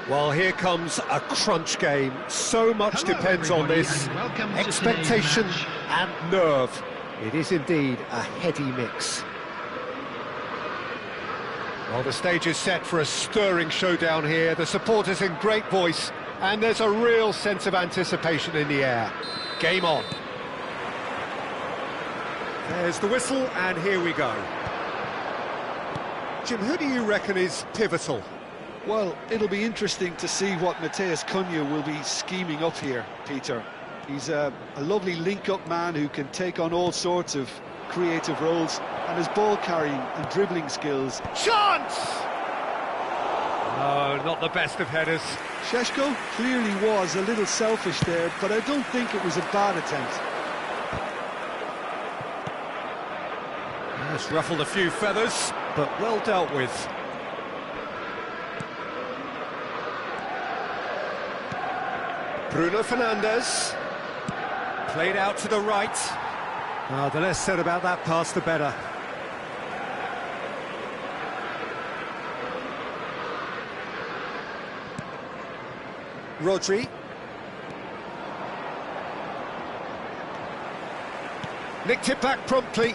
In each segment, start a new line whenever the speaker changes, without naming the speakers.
Well, here comes a crunch game. So much depends on this. Expectation and nerve. It is indeed a heady mix. Well, the stage is set for a stirring showdown here. The supporters in great voice, and there's a real sense of anticipation in the air. Game on. There's the whistle, and here we go. Jim, who do you reckon is pivotal?
Well, it'll be interesting to see what Matheus Cunha will be scheming up here, Peter. He's a lovely link-up man who can take on all sorts of creative roles, and his ball-carrying and dribbling skills.
Chance! Oh, not the best of headers.
Šeško clearly was a little selfish there, but I don't think it was a bad attempt.
It's ruffled a few feathers, but well dealt with. Bruno Fernandes, played out to the right. The less said about that pass, the better. Rodri. Nicked it back promptly.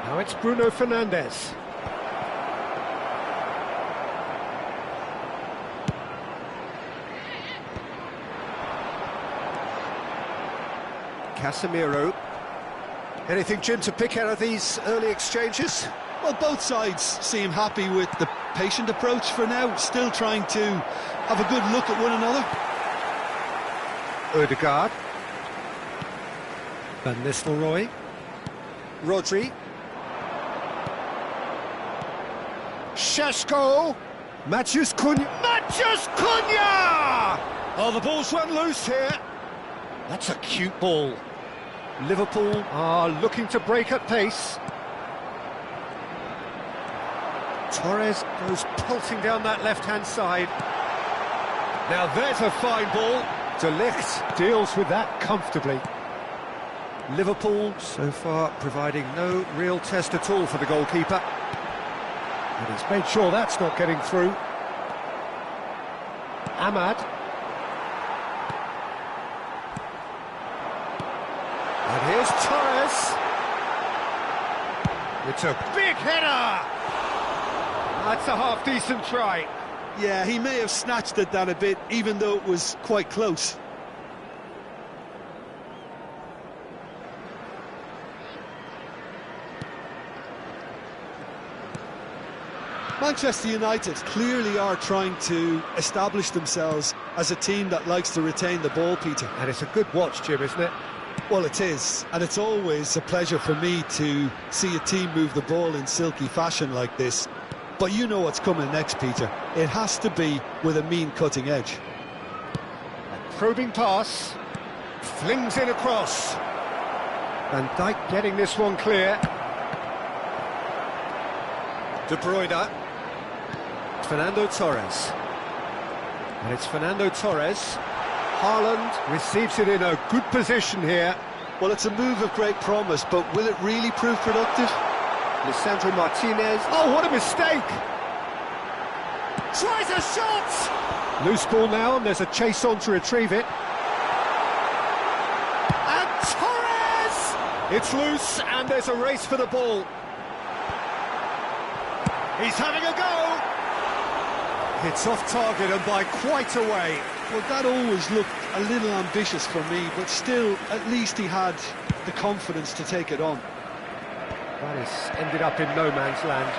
Now it's Bruno Fernandes. Casemiro. Anything, Jim, to pick out of these early exchanges?
Well, both sides seem happy with the patient approach for now, still trying to have a good look at one another.
Ødegaard. Van Nistelrooy. Rodri. Šeško. Matheus Cunha. Matheus Cunha! Oh, the ball's run loose here. That's a cute ball. Liverpool are looking to break at pace. Torres goes pulsing down that left-hand side. Now there's a fine ball. De Ligt deals with that comfortably. Liverpool so far providing no real test at all for the goalkeeper. And he's made sure that's not getting through. Ahmad. And here's Torres. It's a big header! That's a half-decent try.
Yeah, he may have snatched at that a bit, even though it was quite close. Manchester United clearly are trying to establish themselves as a team that likes to retain the ball, Peter.
And it's a good watch, Jim, isn't it?
Well, it is, and it's always a pleasure for me to see a team move the ball in silky fashion like this. But you know what's coming next, Peter. It has to be with a mean cutting edge.
A probing pass, flings in across. Van Dijk getting this one clear. De Bruyne. Fernando Torres. And it's Fernando Torres. Haaland receives it in a good position here.
Well, it's a move of great promise, but will it really prove productive?
Lisandro Martinez. Oh, what a mistake! Tries a shot! Loose ball now, and there's a chase on to retrieve it. And Torres! It's loose, and there's a race for the ball. He's having a go! It's off target and by quite a way.
Well, that always looked a little ambitious for me, but still, at least he had the confidence to take it on.
That has ended up in no man's land.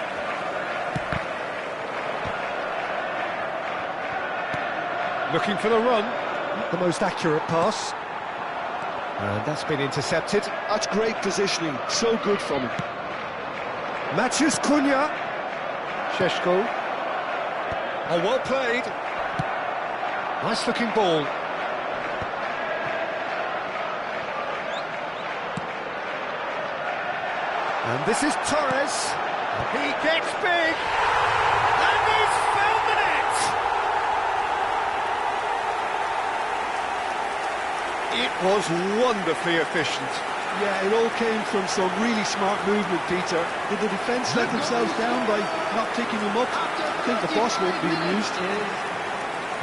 Looking for the run. Not the most accurate pass. And that's been intercepted.
That's great positioning. So good from him.
Matheus Cunha. Šeško. Oh, well played. Nice looking ball. And this is Torres. He gets big. And he's found the net. It was wonderfully efficient.
Yeah, it all came from some really smart movement, Peter. Did the defence let themselves down by not picking him up? I think the boss won't be amused.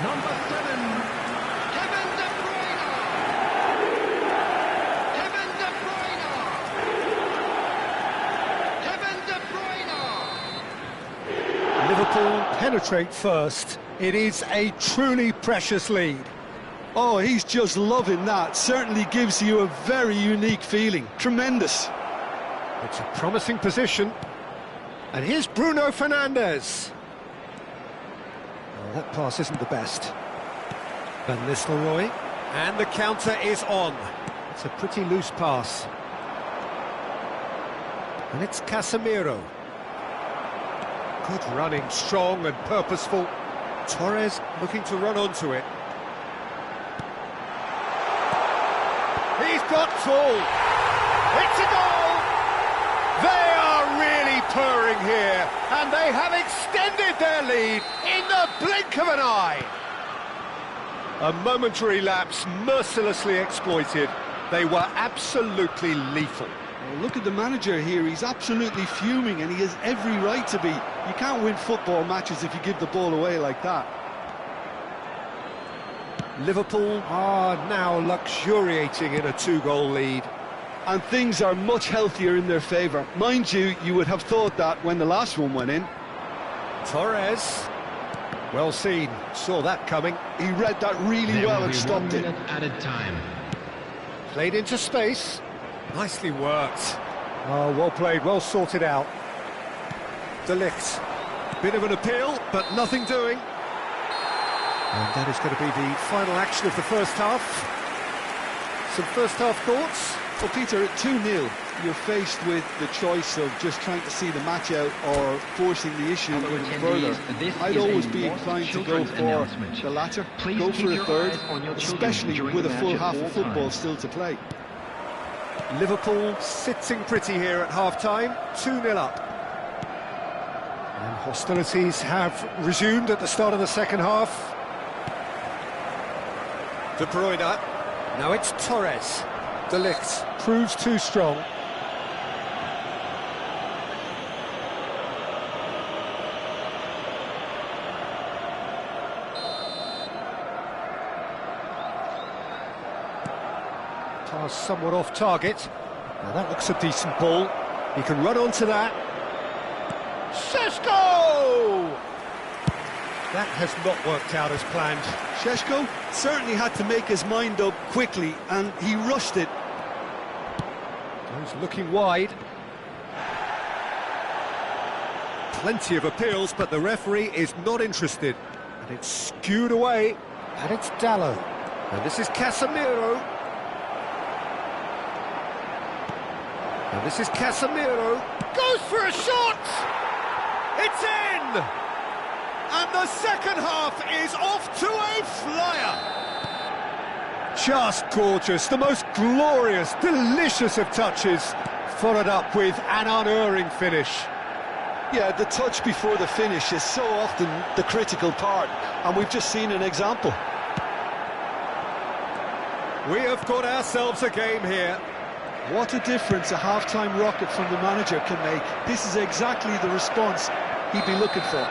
Number 7, Kevin De Bruyne. Kevin De Bruyne. Kevin De Bruyne.
Liverpool penetrate first. It is a truly precious lead.
Oh, he's just loving that. Certainly gives you a very unique feeling. Tremendous.
It's a promising position. And here's Bruno Fernandes. Well, that pass isn't the best. Van Nistelrooy. And the counter is on. It's a pretty loose pass. And it's Casemiro. Good running, strong and purposeful. Torres looking to run onto it. He's got full. It's a goal. They are really purring here, and they have extended their lead in the blink of an eye. A momentary lapse mercilessly exploited. They were absolutely lethal.
Well, look at the manager here. He's absolutely fuming, and he has every right to be. You can't win football matches if you give the ball away like that.
Liverpool are now luxuriating in a 2-goal lead.
And things are much healthier in their favour. Mind you, you would have thought that when the last one went in.
Torres, well seen, saw that coming.
He read that really well and stopped it.
Added time.
Played into space, nicely worked. Oh, well played, well sorted out. De Ligt, bit of an appeal, but nothing doing. And that is going to be the final action of the first half. Some first half thoughts?
Well, Peter, at 2-0, you're faced with the choice of just trying to see the match out or forcing the issue a little further. I'd always be inclined to go for the latter, go for a third, especially with a full half of football still to play.
Liverpool sitting pretty here at half-time, 2-0 up. And hostilities have resumed at the start of the second half. De Bruyne, now it's Torres. De Ligt proves too strong. Pass somewhat off target. Now that looks a decent ball. He can run onto that. Šeško! That has not worked out as planned.
Šeško certainly had to make his mind up quickly, and he rushed it.
He's looking wide. Plenty of appeals, but the referee is not interested. And it's skewed away. And it's Dalot. And this is Casemiro. And this is Casemiro. Goes for a shot! It's in! And the second half is off to a flyer. Just gorgeous, the most glorious, delicious of touches, followed up with an unerring finish.
Yeah, the touch before the finish is so often the critical part, and we've just seen an example.
We have got ourselves a game here.
What a difference a half-time rocket from the manager can make. This is exactly the response he'd be looking for.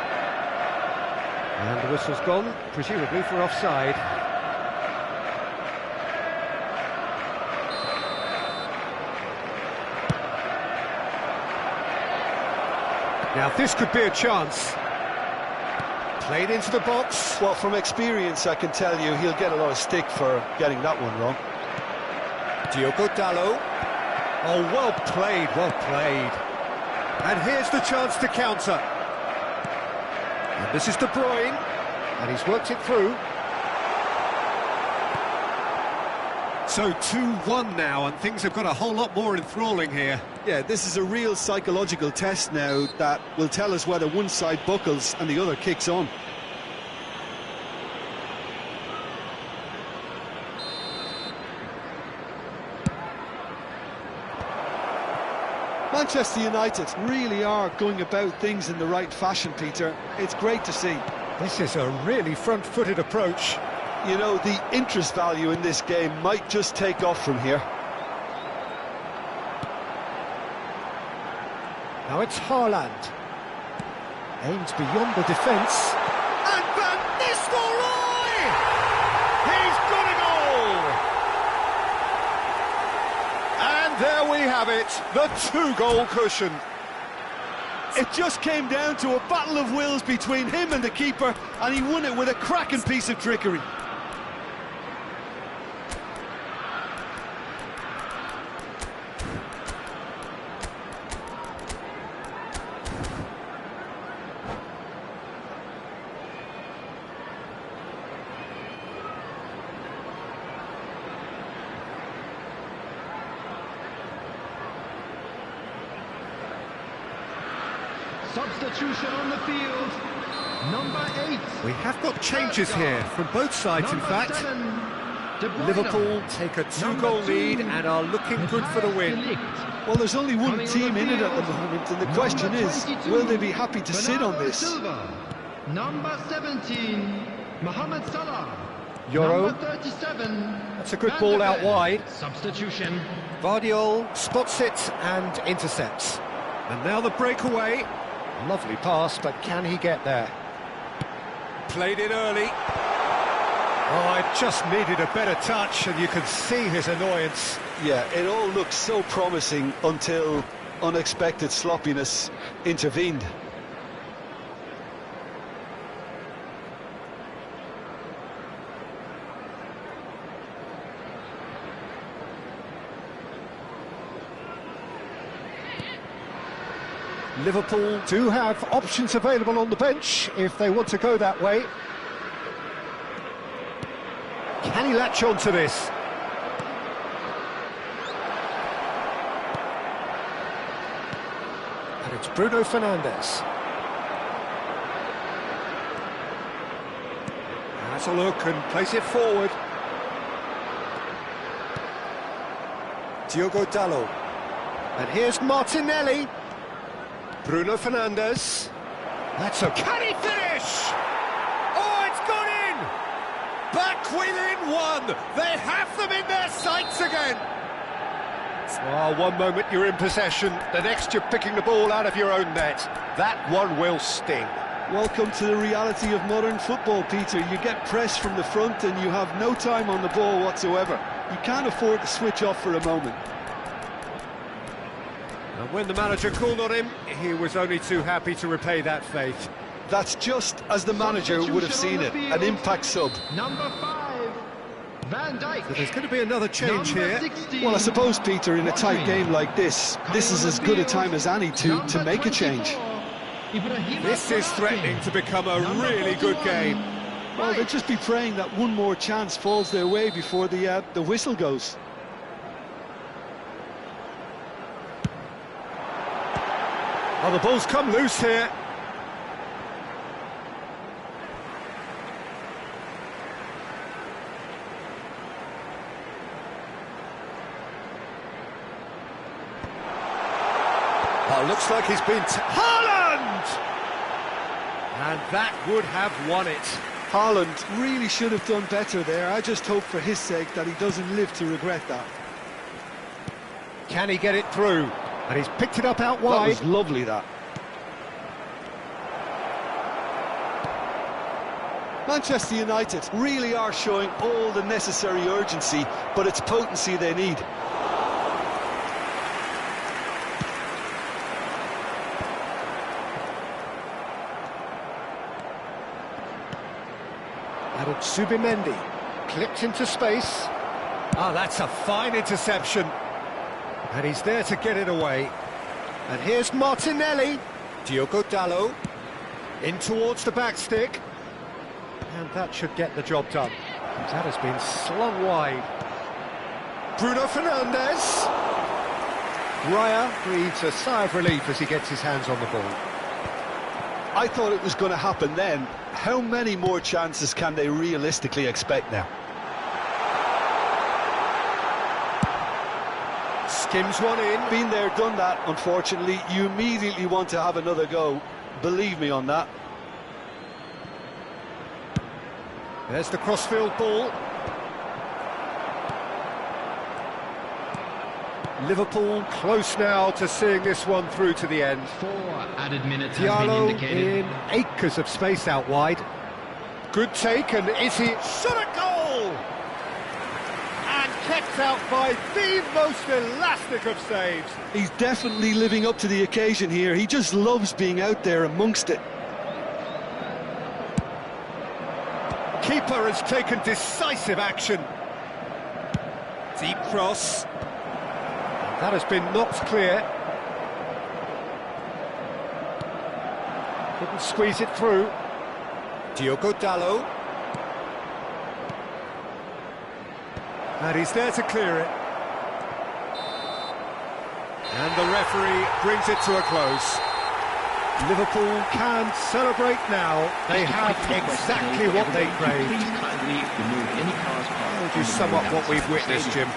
And the whistle's gone, presumably for offside. Now this could be a chance. Played into the box.
Well, from experience, I can tell you he'll get a lot of stick for getting that one wrong.
Diogo Dalot. Oh, well played, well played. And here's the chance to counter. And this is De Bruyne, and he's worked it through. So 2-1 now, and things have got a whole lot more enthralling here.
Yeah, this is a real psychological test now that will tell us whether one side buckles and the other kicks on. Manchester United really are going about things in the right fashion, Peter. It's great to see.
This is a really front-footed approach.
You know, the interest value in this game might just take off from here.
Now it's Haaland. Aims beyond the defence. And Van Nistelrooy! He's got a goal! And there we have it, the two-goal cushion.
It just came down to a battle of wills between him and the keeper, and he won it with a cracking piece of trickery.
Substitution on the field. Number 8.
We have got changes here from both sides, in fact. Liverpool take a two-goal lead and are looking good for the win.
Well, there's only one team in it at the moment, and the question is, will they be happy to sit on this?
Number 17, Mohamed Salah.
Euro.
Number 37.
That's a good ball out wide.
Substitution.
Vardiol spots it and intercepts. And now the breakaway. Lovely pass, but can he get there? Played it early. Oh, it just needed a better touch, and you can see his annoyance.
Yeah, it all looked so promising until unexpected sloppiness intervened.
Liverpool do have options available on the bench if they want to go that way. Can he latch on to this? And it's Bruno Fernandes. Has a look and plays it forward. Diogo Dalot. And here's Martinelli. Bruno Fernandes. That's a... Can he finish? Oh, it's gone in! Back within one! They have them in their sights again! Well, one moment you're in possession, the next you're picking the ball out of your own net. That one will sting.
Welcome to the reality of modern football, Peter. You get pressed from the front and you have no time on the ball whatsoever. You can't afford to switch off for a moment.
And when the manager called on him, he was only too happy to repay that faith.
That's just as the manager would have seen it, an impact sub.
Number 5, Van Dijk.
So there's going to be another change here.
16.
Well, I suppose, Peter, in a tight game like this is as good a time as any to make a change.
This is threatening to become a really good game.
Well, they'll just be praying that one more chance falls their way before the whistle goes.
Oh, the ball's come loose here. Oh, looks like he's been... Haaland! And that would have won it.
Haaland really should have done better there. I just hope for his sake that he doesn't live to regret that.
Can he get it through? And he's picked it up out
That
wide.
was lovely, that. Manchester United really are showing all the necessary urgency, but it's potency they need.
And it's Zubimendi. Clipped into space. Ah, that's a fine interception. And he's there to get it away. And here's Martinelli. Diogo Dalot. In towards the back stick. And that should get the job done. That has been slung wide. Bruno Fernandes. Raya breathes a sigh of relief as he gets his hands on the ball.
I thought it was going to happen then. How many more chances can they realistically expect now?
Skims one in.
Been there, done that, unfortunately. You immediately want to have another go. Believe me on that.
There's the crossfield ball. Liverpool close now to seeing this one through to the end.
4 added minutes have been
Diallo
indicated.
in acres of space out wide. Good take, and is he shot at goal? And kept out by the most elastic of saves.
He's definitely living up to the occasion here. He just loves being out there amongst it.
Keeper has taken decisive action. Deep cross. That has been knocked clear. Couldn't squeeze it through. Diogo Dalot. And he's there to clear it. And the referee brings it to a close. Liverpool can celebrate now. They have exactly what they craved.
Please kindly remove any cars parked.
Would you sum up what we've witnessed, Jim?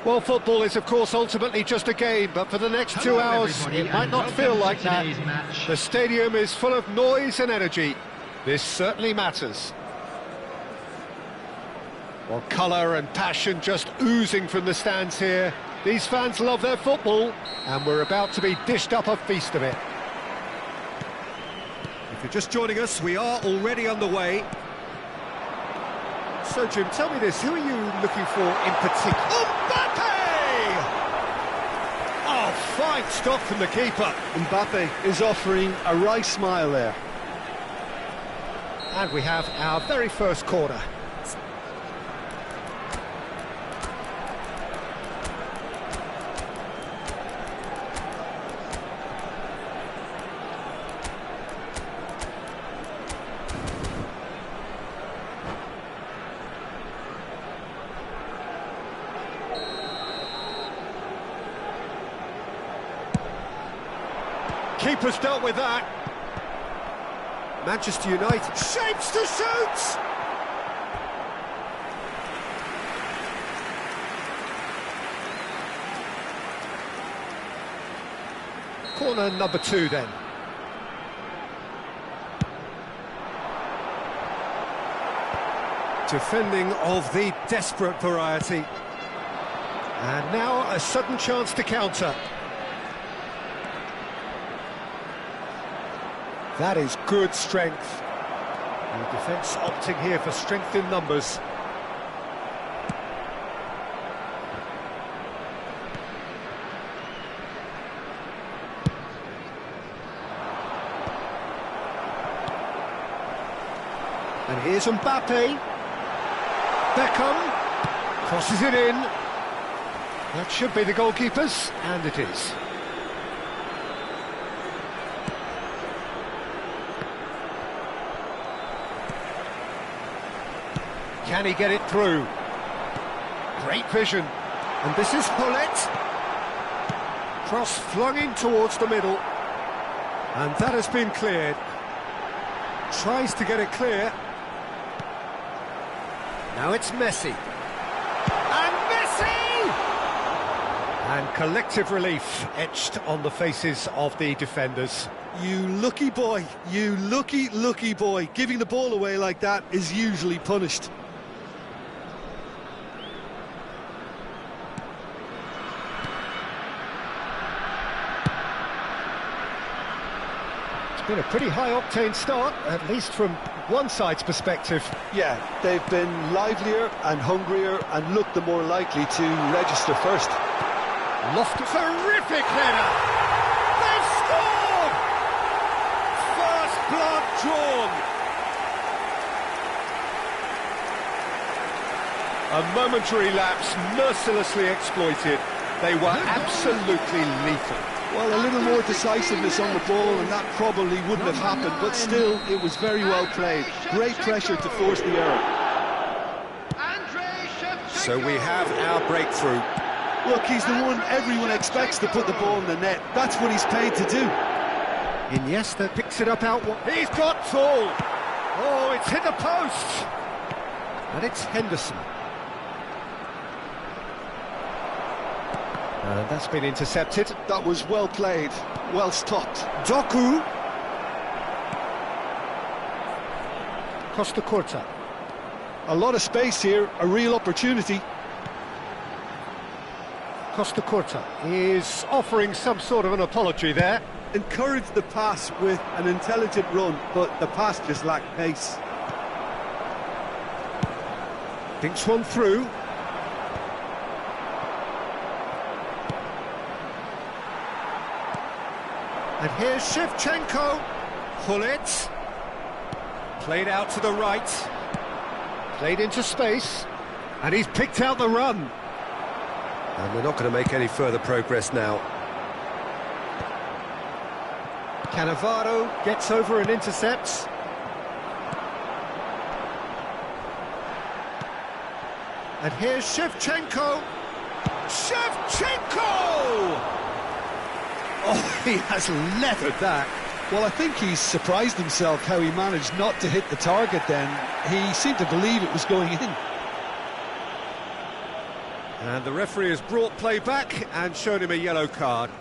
Well, football is, of course, ultimately just a game, but for the next 2 hours, it might not feel like that. The stadium is full of noise and energy. This certainly matters. Well, colour and passion just oozing from the stands here. These fans love their football, and we're about to be dished up a feast of it. If you're just joining us, we are already underway. So, Jim, tell me this, who are you looking for in particular? Mbappe! Oh, fine stop from the keeper.
Mbappe is offering a right smile there.
And we have our very first corner. Keeper's dealt with that. Manchester United shapes to shoot! Corner number 2 then. Defending of the desperate variety. And now a sudden chance to counter. That is good strength. The defence opting here for strength in numbers. And here's Mbappe. Beckham crosses it in. That should be the goalkeeper's, and it is. Can he get it through? Great vision. And this is Hullet. Cross flung in towards the middle. And that has been cleared. Tries to get it clear. Now it's Messi. And Messi! And collective relief etched on the faces of the defenders.
You lucky boy, you lucky boy. Giving the ball away like that is usually punished.
It's been a pretty high-octane start, at least from one side's perspective.
Yeah, they've been livelier and hungrier and looked the more likely to register first.
Lofty, terrific header! They've scored! First blood drawn. A momentary lapse mercilessly exploited. They were absolutely lethal.
Well, a little more decisiveness on the ball and that probably wouldn't have happened, but still, it was very well played. Great pressure to force the error.
So we have our breakthrough.
Look, he's the one everyone expects to put the ball in the net. That's what he's paid to do.
Iniesta picks it up out. He's got tall. Oh, it's hit the post. And it's Henderson. And that's been intercepted.
That was well played, well stopped.
Doku. Costa Curta.
A lot of space here, a real opportunity.
Costa Curta is offering some sort of an apology there.
Encouraged the pass with an intelligent run, but the pass just lacked pace.
Thinks one through. And here's Shevchenko. Hullet. Played out to the right. Played into space. And he's picked out the run. And they're not going to make any further progress now. Cannavaro gets over and intercepts. And here's Shevchenko. Shevchenko! Oh, he has leathered that.
Well, I think he's surprised himself how he managed not to hit the target then. He seemed to believe it was going in.
And the referee has brought play back and shown him a yellow card.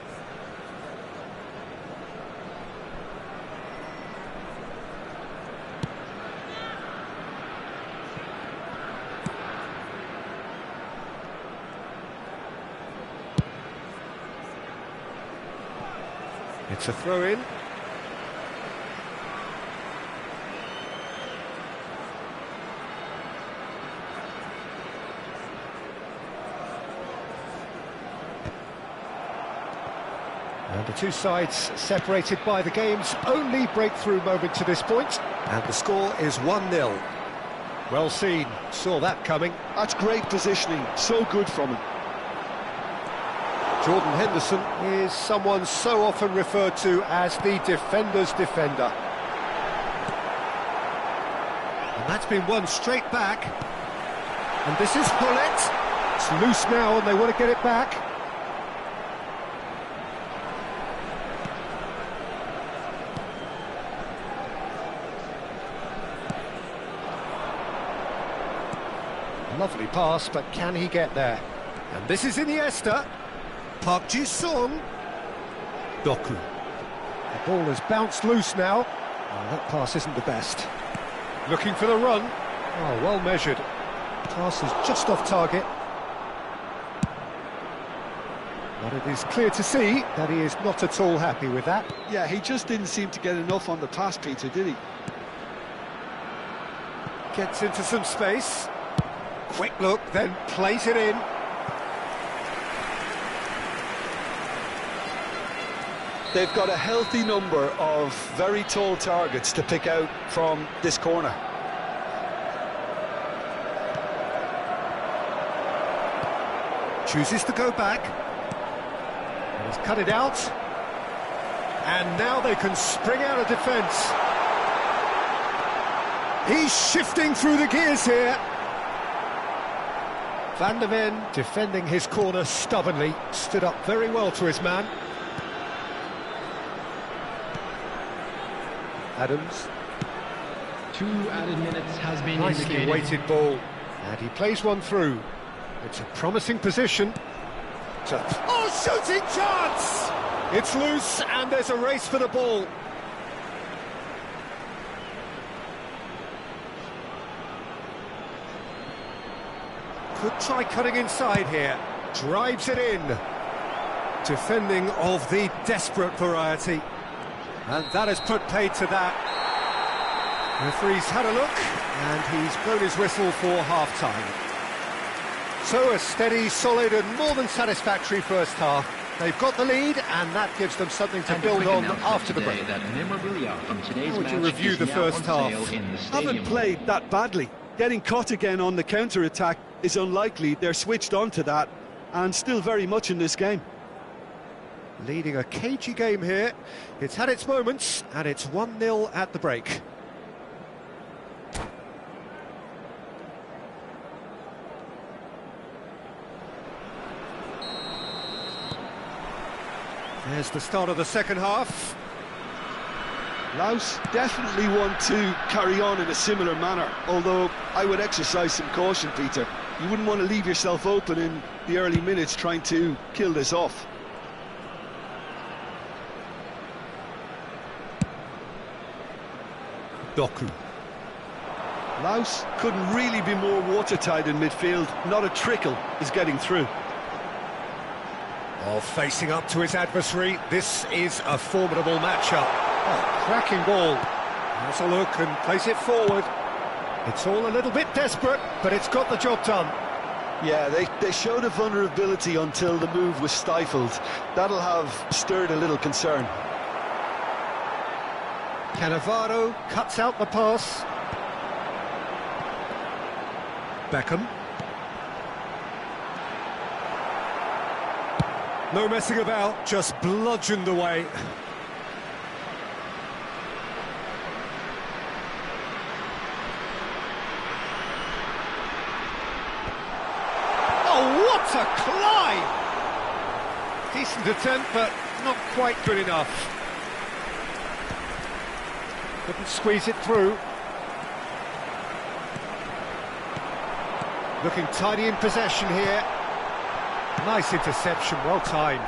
It's a throw-in. And the two sides separated by the game's only breakthrough moment to this point. And the score is 1-0. Well seen, saw that coming.
That's great positioning, so good from him.
Jordan Henderson is someone so often referred to as the defender's defender. And that's been won straight back. And this is Hullet. It's loose now and they want to get it back. Lovely pass, but can he get there? And this is Iniesta. Park Ji-sung. Doku. The ball has bounced loose now. Oh, that pass isn't the best. Looking for the run. Oh, well measured. Pass is just off target. But it is clear to see that he is not at all happy with that.
Yeah, he just didn't seem to get enough on the pass, Peter, did he?
Gets into some space. Quick look, then plays it in.
They've got a healthy number of very tall targets to pick out from this corner.
Chooses to go back. And he's cut it out. And now they can spring out of defence. He's shifting through the gears here. Van der Ven, defending his corner stubbornly, stood up very well to his man. Adams.
2 added minutes has been
Nicely
indicated.
weighted ball. And he plays one through. It's a promising position. Oh, shooting chance! It's loose and there's a race for the ball. Could try cutting inside here. Drives it in. Defending of the desperate variety. And that has put paid to that. Referee's had a look, and he's blown his whistle for half-time. So a steady, solid and more than satisfactory first half. They've got the lead, and that gives them something to build on after the break.
How
would you review the first half?
Haven't played that badly. Getting caught again on the counter-attack is unlikely. They're switched on to that, and still very much in this game.
Leading a cagey game here. It's had its moments, and it's 1-0 at the break. There's the start of the second half.
Laos definitely want to carry on in a similar manner, although I would exercise some caution, Peter. You wouldn't want to leave yourself open in the early minutes trying to kill this off.
Doku.
Laos couldn't really be more watertight in midfield. Not a trickle is getting through.
Oh, facing up to his adversary, this is a formidable matchup. Oh, cracking ball. Has a look and plays it forward. It's all a little bit desperate, but it's got the job done.
Yeah, they showed a vulnerability until the move was stifled. That'll have stirred a little concern.
Cannavaro cuts out the pass. Beckham. No messing about, just bludgeoned away. Oh, what a climb! Decent attempt, but not quite good enough. Couldn't squeeze it through. Looking tidy in possession here. Nice interception, well timed.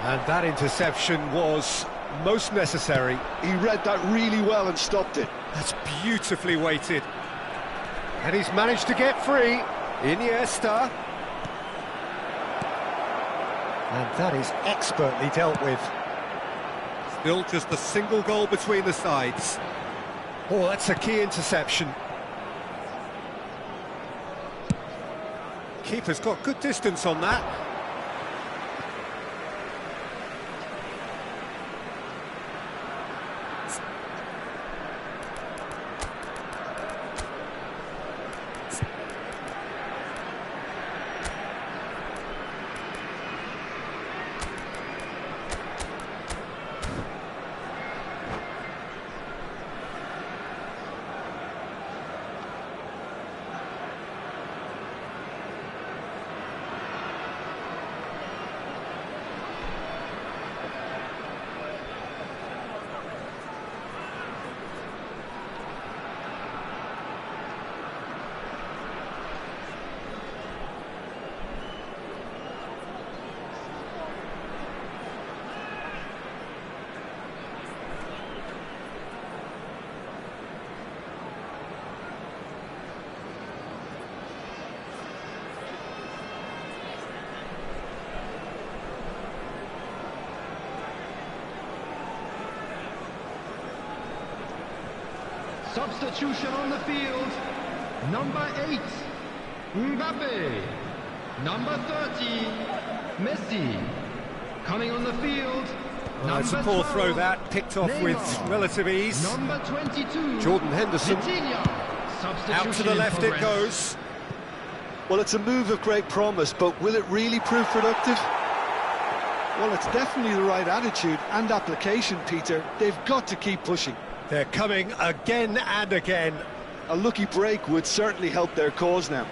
And that interception was most necessary.
He read that really well and stopped it.
That's beautifully weighted. And he's managed to get free. Iniesta. And that is expertly dealt with. Still just a single goal between the sides. Oh, that's a key interception. Keeper's got good distance on that.
Substitution on the field. Number 8, Mbappe. Number 30, Messi. Coming on the field.
It's a poor throw that, picked off
Neymar.
with relative ease.
Number 22,
Jordan Henderson.
Vitinha.
Out to the left it goes.
Well, it's a move of great promise, but will it really prove productive? Well, it's definitely the right attitude and application, Peter. They've got to keep pushing.
They're coming again and again.
A lucky break would certainly help their cause now.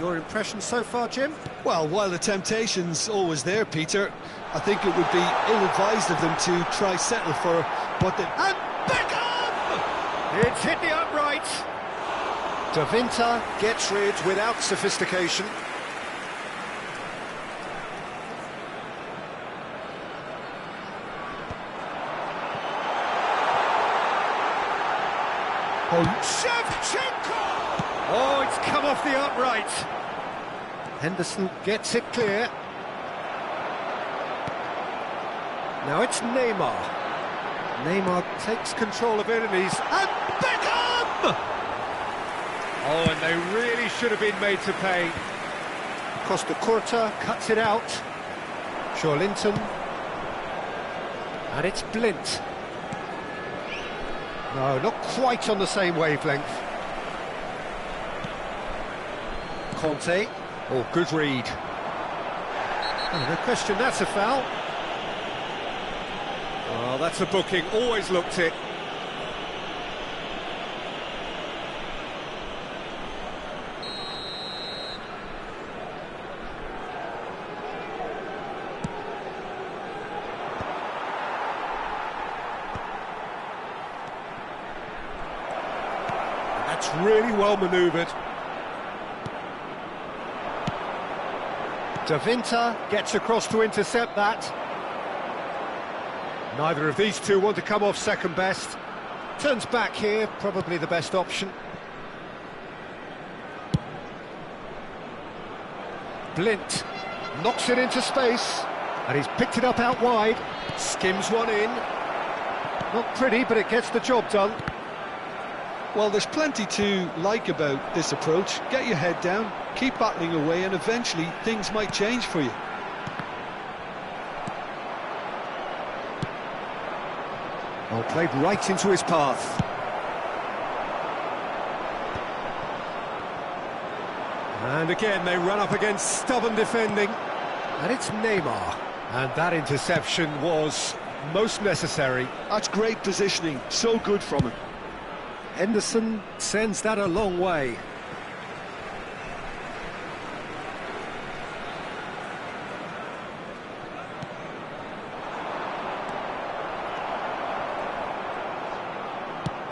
Your impression so far, Jim?
Well, while the temptation's always there, Peter, I think it would be ill-advised of them to try settle for what they...
And Beckham! It's hit the upright. Da Vinci gets rid without sophistication. Shevchenko! Oh, it's come off the upright. Henderson gets it clear. Now it's Neymar. Neymar takes control of it and he's... And Beckham! Oh, and they really should have been made to pay. Costa Curta cuts it out. Linton. And it's Blint. No, not quite on the same wavelength. Conte. Oh, good read. Oh, no question, that's a foul. Oh, that's a booking, always looked it. That's really well manoeuvred. Da Vinci gets across to intercept that. Neither of these two want to come off second best. Turns back here, probably the best option. Blint knocks it into space, and he's picked it up out wide. Skims one in. Not pretty, but it gets the job done.
Well, there's plenty to like about this approach. Get your head down, keep battling away, and eventually things might change for you.
Well, played right into his path. And again, they run up against stubborn defending. And it's Neymar. And that interception was most necessary.
That's great positioning, so good from him.
Henderson sends that a long way.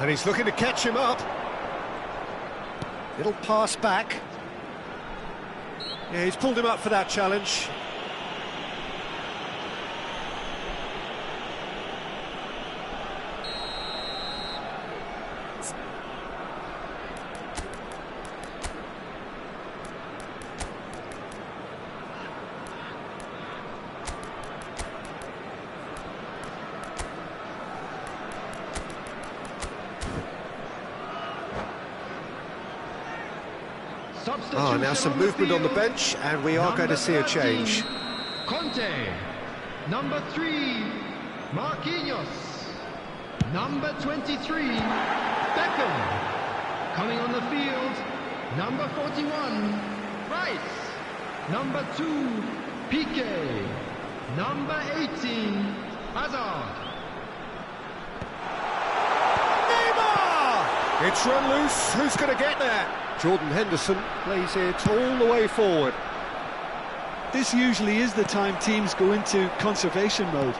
And he's looking to catch him up. Little pass back. Yeah, he's pulled him up for that challenge. Oh, now some movement on the bench, and we are going to see a change.
Conte. Number 3, Marquinhos. Number 23, Beckham. Coming on the field, number 41, Rice. Number 2, Piqué. Number 18, Hazard.
Neymar! It's run loose. Who's going to get there? Jordan Henderson plays it all the way forward.
This usually is the time teams go into conservation mode.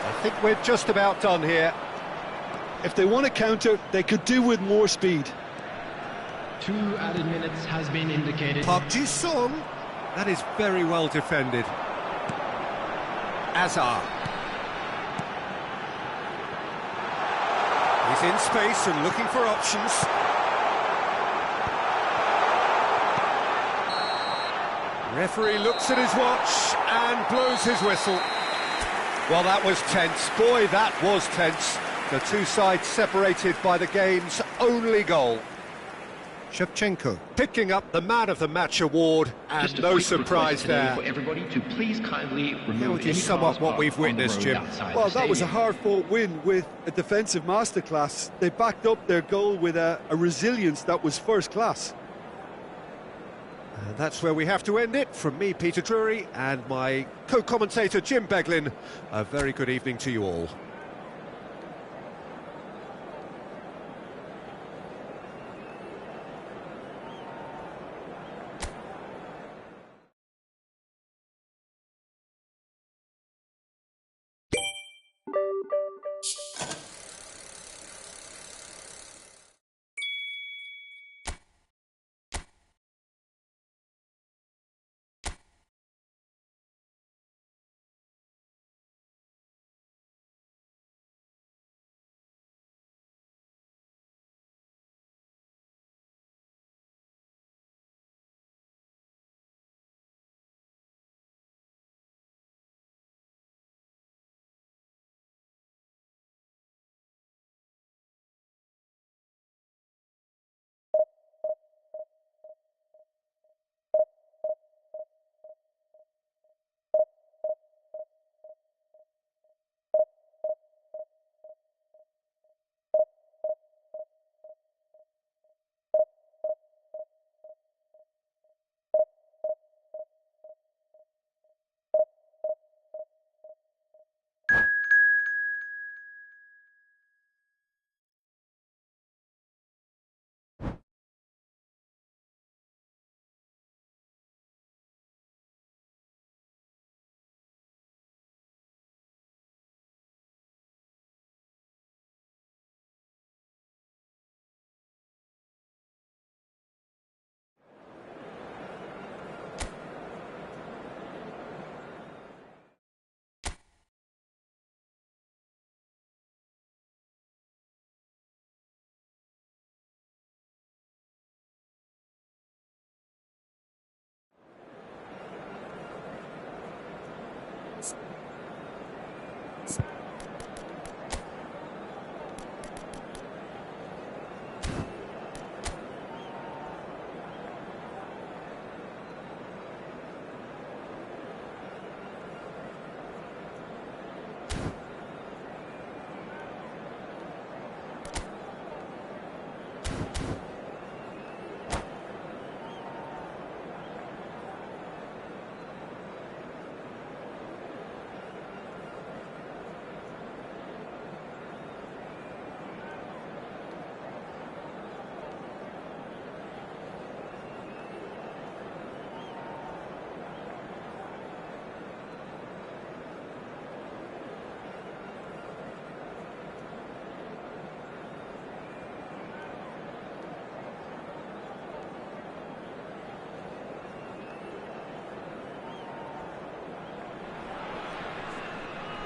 I think we're just about done here.
If they want to counter, they could do with more speed.
2 added minutes has been indicated.
Park Ji-sung That is very well defended. Azar. He's in space and looking for options. Referee looks at his watch and blows his whistle. Well, that was tense. Boy, that was tense. The two sides separated by the game's only goal. Shevchenko picking up the Man of the Match award, and
Just a
no
quick
surprise
request today
there.
for everybody to please kindly
How
remove
would you
any
sum
cars
up what we've
parked on the
witnessed,
road
Jim?
outside
Well,
the
that was a
stadium.
hard-fought win with a defensive masterclass. They backed up their goal with a resilience that was first class.
And that's where we have to end it. From me, Peter Drury, and my co-commentator, Jim Beglin, a very good evening to you all.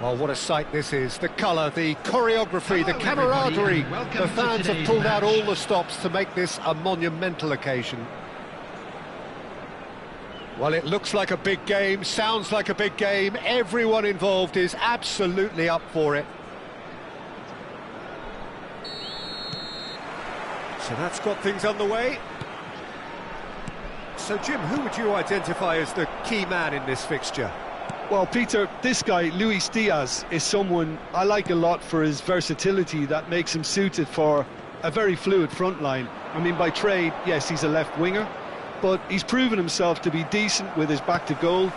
Well, what a sight this is. The colour, the choreography, the camaraderie. The fans have pulled out all the stops to make this a monumental occasion. Well, it looks like a big game, sounds like a big game. Everyone involved is absolutely up for it. So that's got things underway. So, Jim, who would you identify as the key man in this fixture?
Well, Peter, this guy, Luis Diaz, is someone I like a lot for his versatility that makes him suited for a very fluid front line. I mean, by trade, yes, he's a left winger, but he's proven himself to be decent with his back to goal,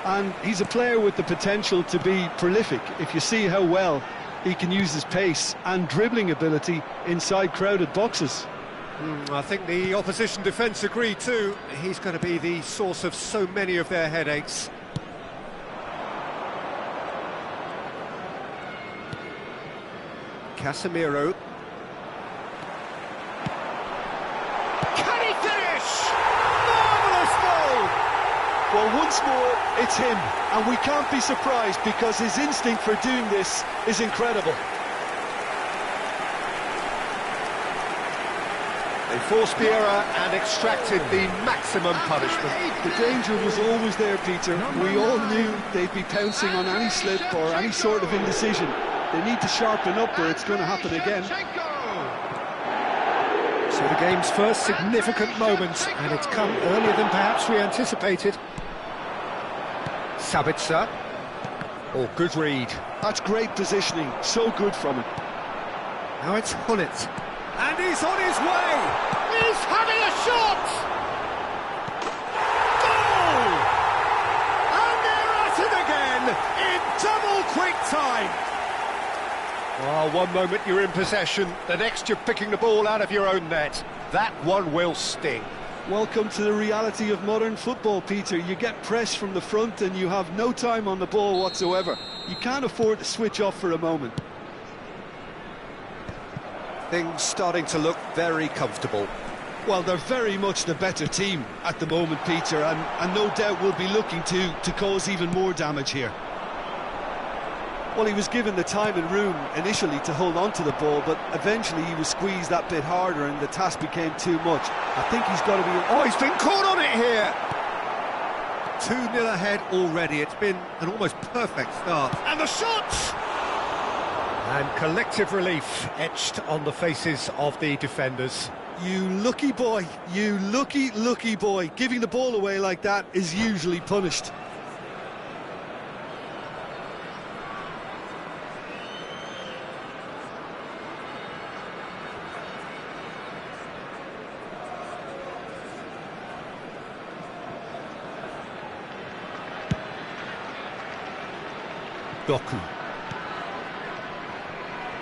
and he's a player with the potential to be prolific if you see how well he can use his pace and dribbling ability inside crowded boxes.
I think the opposition defence agree too. He's going to be the source of so many of their headaches. Casemiro. Can he finish? Marvellous goal!
Well, once more, it's him. And we can't be surprised because his instinct for doing this is incredible.
They forced the error and extracted the maximum punishment.
The danger was always there, Peter. We all knew they'd be pouncing on any slip or any sort of indecision. They need to sharpen up or it's going to happen again.
So the game's first significant moment, and it's come earlier than perhaps we anticipated. Sabitzer. Oh, good read.
That's great positioning. So good from him.
Now it's Hullet. And he's on his way! He's having a shot! Goal! And they're at it again in double quick time! Oh, one moment you're in possession, the next you're picking the ball out of your own net. That one will sting.
Welcome to the reality of modern football, Peter. You get pressed from the front and you have no time on the ball whatsoever. You can't afford to switch off for a moment.
Things starting to look very comfortable.
Well, they're very much the better team at the moment, Peter, and no doubt will be looking to cause even more damage here. Well, he was given the time and room initially to hold on to the ball, but eventually he was squeezed that bit harder and the task became too much. I think he's got to be...
Oh, he's been caught on it here! 2-0 ahead already. It's been an almost perfect start. And the shot! And collective relief etched on the faces of the defenders.
You lucky boy, you lucky boy. Giving the ball away like that is usually punished.
Doku.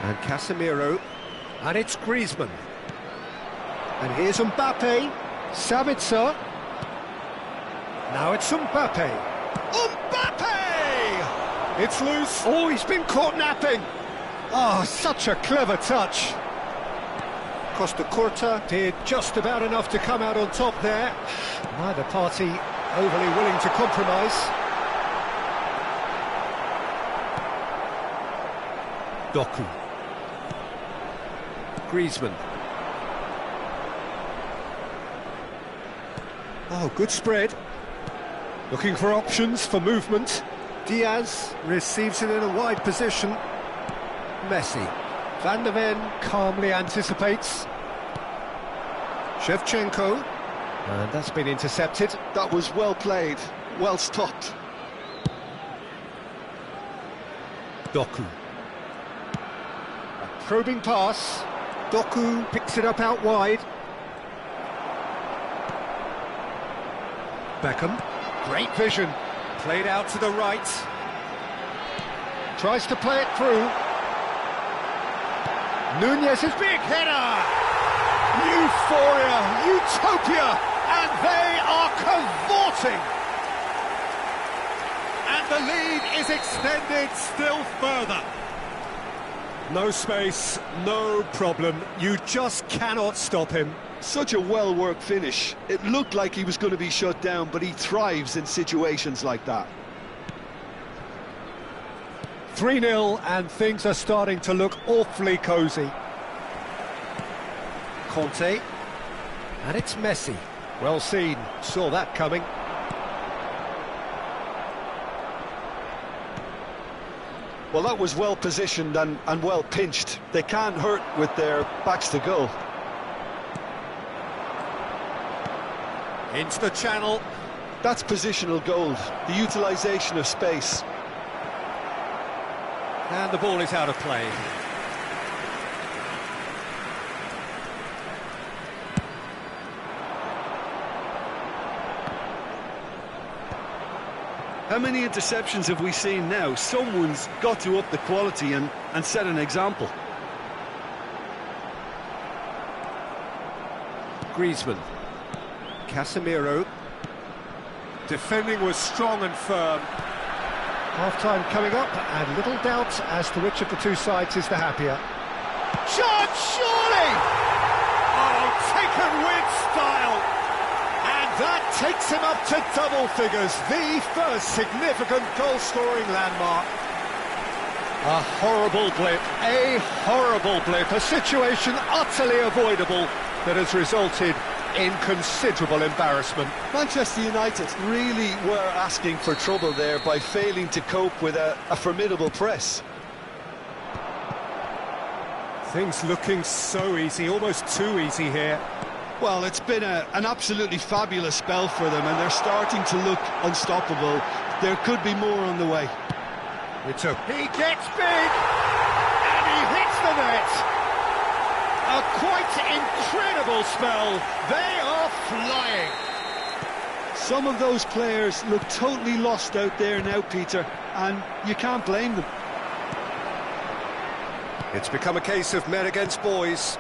And Casemiro, and it's Griezmann. And here's Mbappe, Sabitzer. Now it's Mbappe. Mbappe! It's loose. Oh, he's been caught napping. Oh, such a clever touch. Costa Curta did just about enough to come out on top there. Neither party overly willing to compromise. Doku. Griezmann. Oh, good spread. Looking for options for movement. Diaz receives it in a wide position. Messi. Van der Ven calmly anticipates. Shevchenko. And that's been intercepted.
That was well played, well stopped.
Doku. A probing pass. Doku picks it up out wide. Beckham, great vision, played out to the right. Tries to play it through. Nunez's big header! Euphoria, utopia, and they are cavorting! And the lead is extended still further. No space, no problem. You just cannot stop him.
Such a well-worked finish. It looked like he was going to be shut down, but he thrives in situations like that.
3-0, and things are starting to look awfully cosy. Conte, and it's Messi. Well seen, saw that coming.
Well, that was well positioned and well pinched. They can't hurt with their backs to goal.
Into the channel.
That's positional gold, the utilisation of space.
And the ball is out of play.
How many interceptions have we seen now? Someone's got to up the quality and set an example.
Griezmann. Casemiro. Defending was strong and firm. Half-time coming up, and little doubt as to which of the two sides is the happier. Shot, surely! Oh, taken with style! And That takes him up to double figures, the first significant goal-scoring landmark. A horrible blip, a situation utterly avoidable that has resulted in considerable embarrassment.
Manchester United really were asking for trouble there by failing to cope with a formidable press.
Things looking so easy, almost too easy here.
Well, it's been an absolutely fabulous spell for them, and they're starting to look unstoppable. There could be more on the way.
He gets big, and he hits the net. A quite incredible spell. They are flying.
Some of those players look totally lost out there now, Peter, and you can't blame them.
It's become a case of men against boys.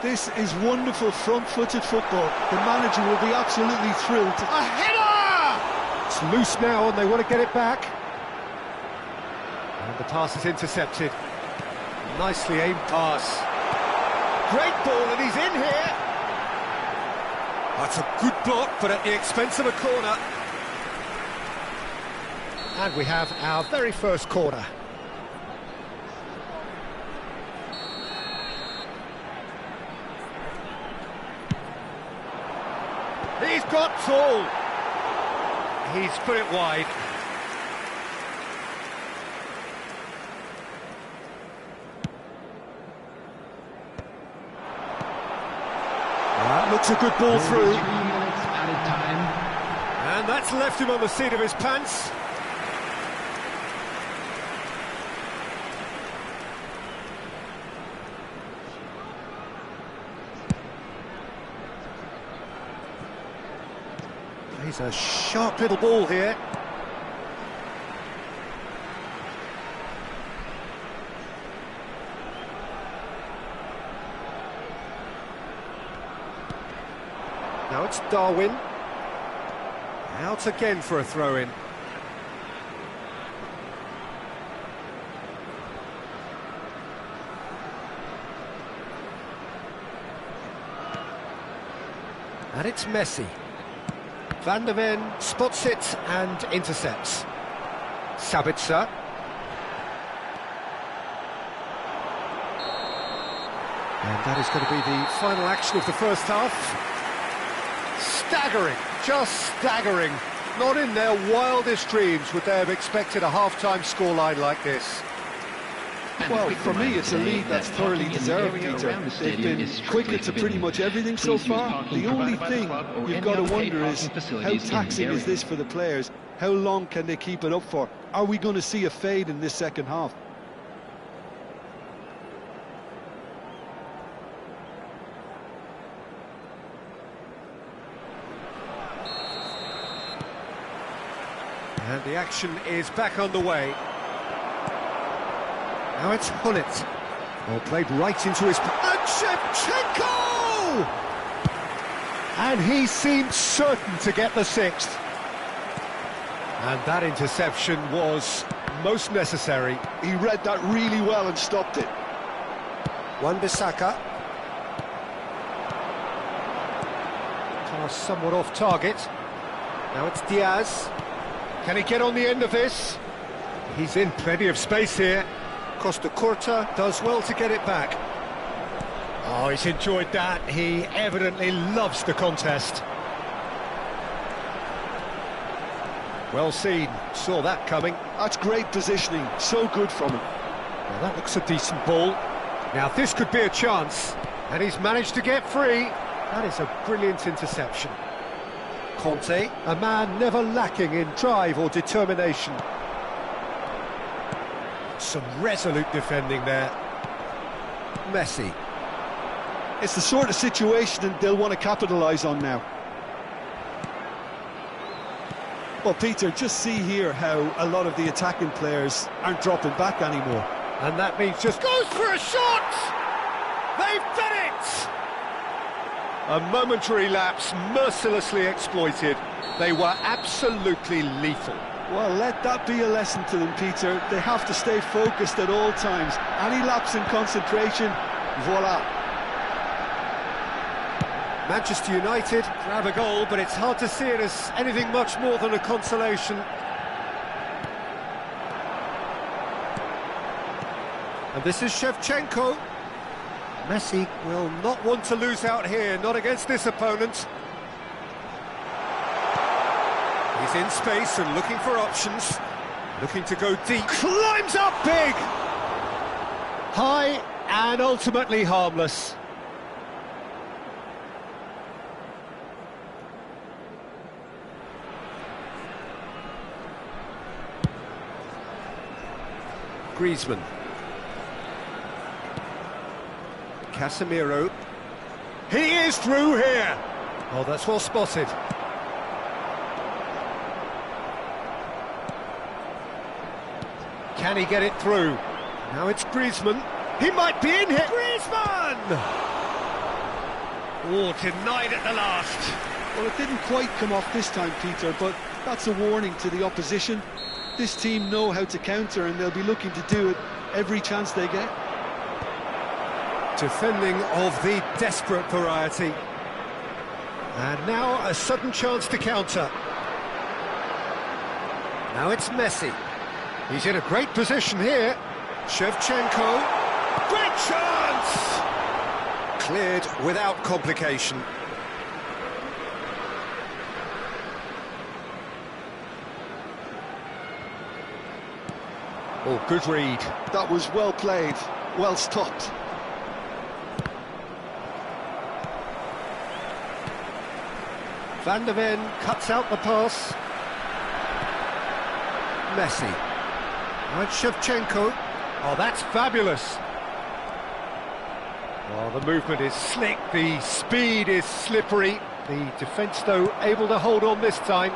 This is wonderful front-footed football. The manager will be absolutely thrilled.
A header! It's loose now and they want to get it back. And the pass is intercepted. Nicely aimed pass. Great ball and he's in here. That's a good block, but at the expense of a corner. And we have our very first corner. He's got tall. He's put it wide. That looks a good ball through.
3 minutes added time.
And that's left him on the seat of his pants. He's a sharp little ball here. Now it's Darwin. Out again for a throw-in. And it's Messi. Van der Ven spots it and intercepts. Sabitzer. And that is going to be the final action of the first half. Staggering, just staggering. Not in their wildest dreams would they have expected a half-time scoreline like this.
Well, for me, it's a lead that's thoroughly deserved, Peter. They've been quicker to pretty much everything so far. The only thing you've got to wonder is, how taxing is this for the players? How long can they keep it up for? Are we going to see a fade in this second half?
And the action is back on the way. Now it's Hullet. Well, played right into his... And Shevchenko! And he seemed certain to get the sixth. And that interception was most necessary.
He read that really well and stopped it.
Wan-Bissaka. Pass somewhat off target. Now it's Diaz. Can he get on the end of this? He's in plenty of space here. Costa Curta does well to get it back. Oh, he's enjoyed that. He evidently loves the contest. Well seen. Saw that coming.
That's great positioning. So good from him.
Well, that looks a decent ball. Now, this could be a chance. And he's managed to get free. That is a brilliant interception. Conte, a man never lacking in drive or determination. Some resolute defending there. Messi.
It's the sort of situation that they'll want to capitalise on now. Well, Peter, just see here how a lot of the attacking players aren't dropping back anymore.
And that means just goes for a shot! They've done it! A momentary lapse mercilessly exploited. They were absolutely lethal.
Well, let that be a lesson to them, Peter. They have to stay focused at all times. Any lapse in concentration, voila.
Manchester United grab a goal, but it's hard to see it as anything much more than a consolation. And this is Shevchenko. Messi will not want to lose out here, not against this opponent. He's in space and looking for options. Looking to go deep. Climbs up big! High and ultimately harmless. Griezmann. Casemiro. He is through here! Oh, that's well spotted. Can he get it through? Now it's Griezmann. He might be in here. Griezmann! Oh, denied at the last.
Well, it didn't quite come off this time, Peter, but that's a warning to the opposition. This team know how to counter, and they'll be looking to do it every chance they get.
Defending of the desperate variety. And now a sudden chance to counter. Now it's Messi. He's in a great position here. Shevchenko. Great chance! Cleared without complication. Oh, good read.
That was well played, well stopped.
Van der Ven cuts out the pass. Messi. Now it's Shevchenko. Oh, that's fabulous. Oh, the movement is slick, the speed is slippery. The defence, though, able to hold on this time.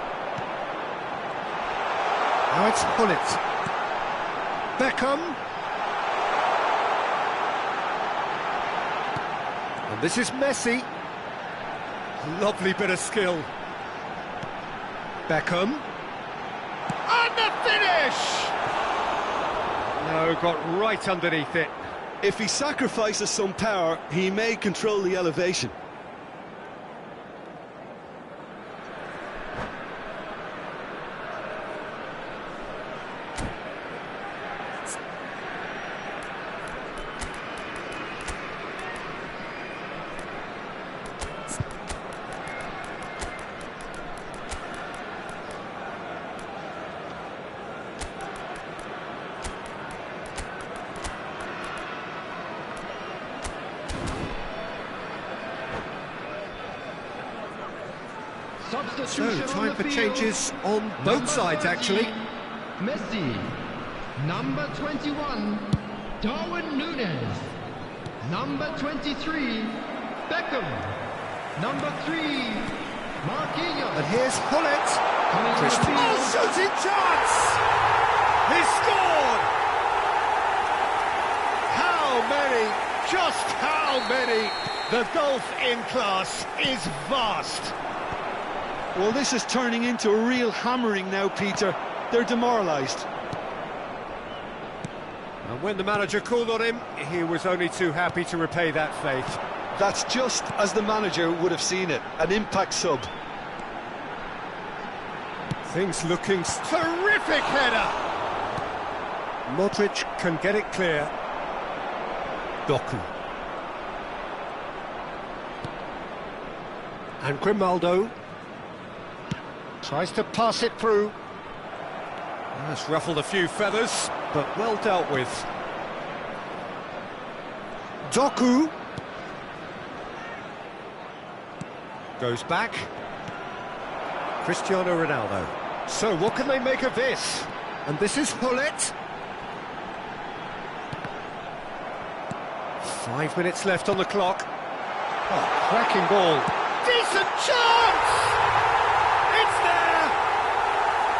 Now it's Gullit. Beckham. And this is Messi. Lovely bit of skill. Beckham. And the finish! No, got right underneath it.
If he sacrifices some power, he may control the elevation.
So, time for changes on both sides, actually.
Messi. Number 21, Darwin Núñez. Number 23, Beckham. Number 3, Marquinhos.
And here's Gullit.
Christian.
Oh, shooting chance! He scored! How many? Just how many? The gulf in class is vast.
Well, this is turning into a real hammering now, Peter. They're demoralised.
And when the manager called on him, he was only too happy to repay that faith.
That's just as the manager would have seen it, an impact sub.
Things looking terrific header. Modric can get it clear. Doku. And Grimaldo. Tries to pass it through. That's ruffled a few feathers, but well dealt with. Doku. Goes back. Cristiano Ronaldo. So what can they make of this? And this is Gullit. 5 minutes left on the clock. Oh, cracking ball. Decent chance! It's there!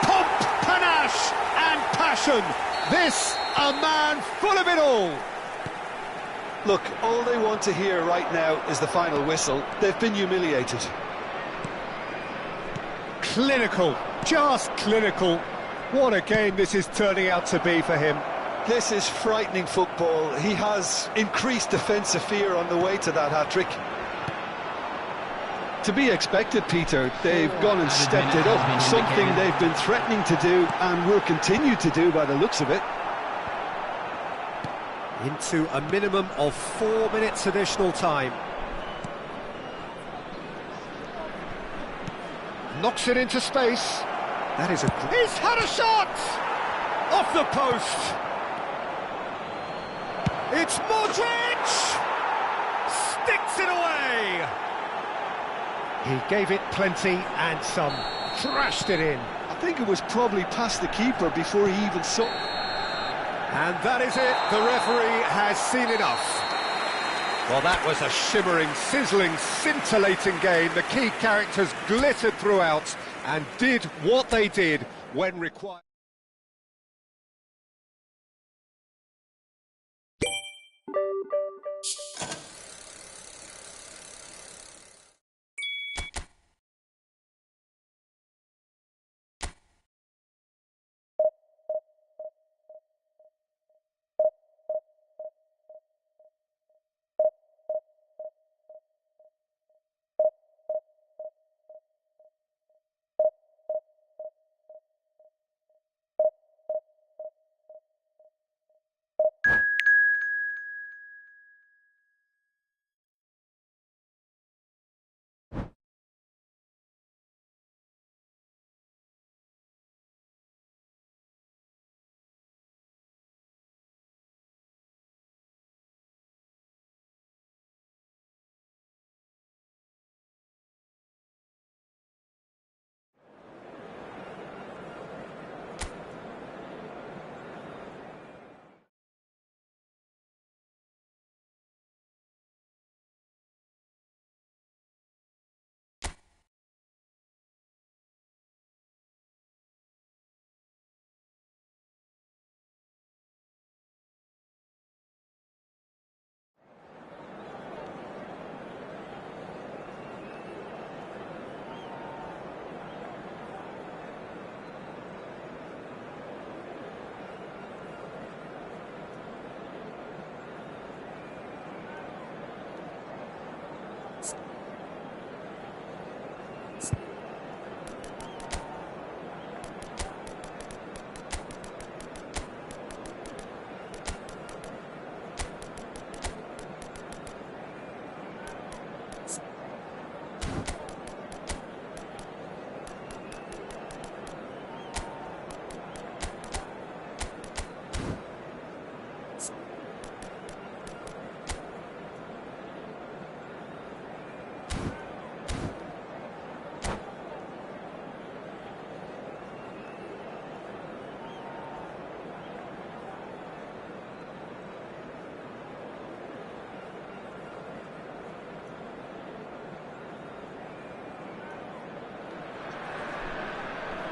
Pomp, panache and passion. This, a man full of it all.
Look, all they want to hear right now is the final whistle. They've been humiliated.
Clinical, just clinical. What a game this is turning out to be for him.
This is frightening football. He has increased defensive fear on the way to that hat-trick. To be expected, Peter. They've gone and stepped it up, something they've been threatening to do and will continue to do by the looks of it.
Into a minimum of 4 minutes additional time. Knocks it into space. That is a... He's had a shot! Off the post! It's Modric! Sticks it away! He gave it plenty and some. Thrashed it in.
I think it was probably past the keeper before he even saw...
And that is it. The referee has seen enough. Well, that was a shimmering, sizzling, scintillating game. The key characters glittered throughout and did what they did when required.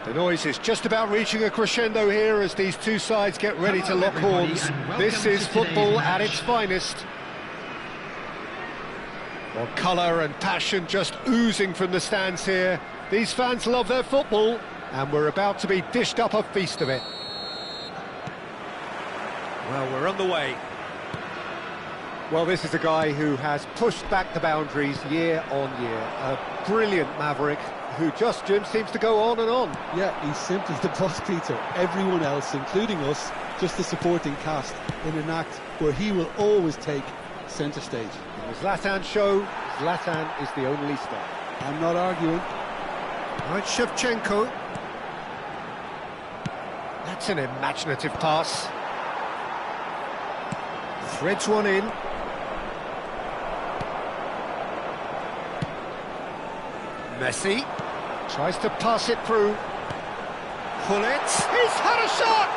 The noise is just about reaching a crescendo here as these two sides get ready to lock horns. This is football at its finest. Well, colour and passion just oozing from the stands here. These fans love their football, and we're about to be dished up a feast of it. Well, we're on the way. Well, this is a guy who has pushed back the boundaries year on year. A brilliant maverick who just, Jim, seems to go on and on.
Yeah, he's simply the boss, Peter. Everyone else, including us, just a supporting cast in an act where he will always take centre stage.
In the Zlatan show, Zlatan is the only star.
I'm not arguing.
Right, Shevchenko. That's an imaginative pass. Threads one in. Messi tries to pass it through. Pull it. He's had a shot!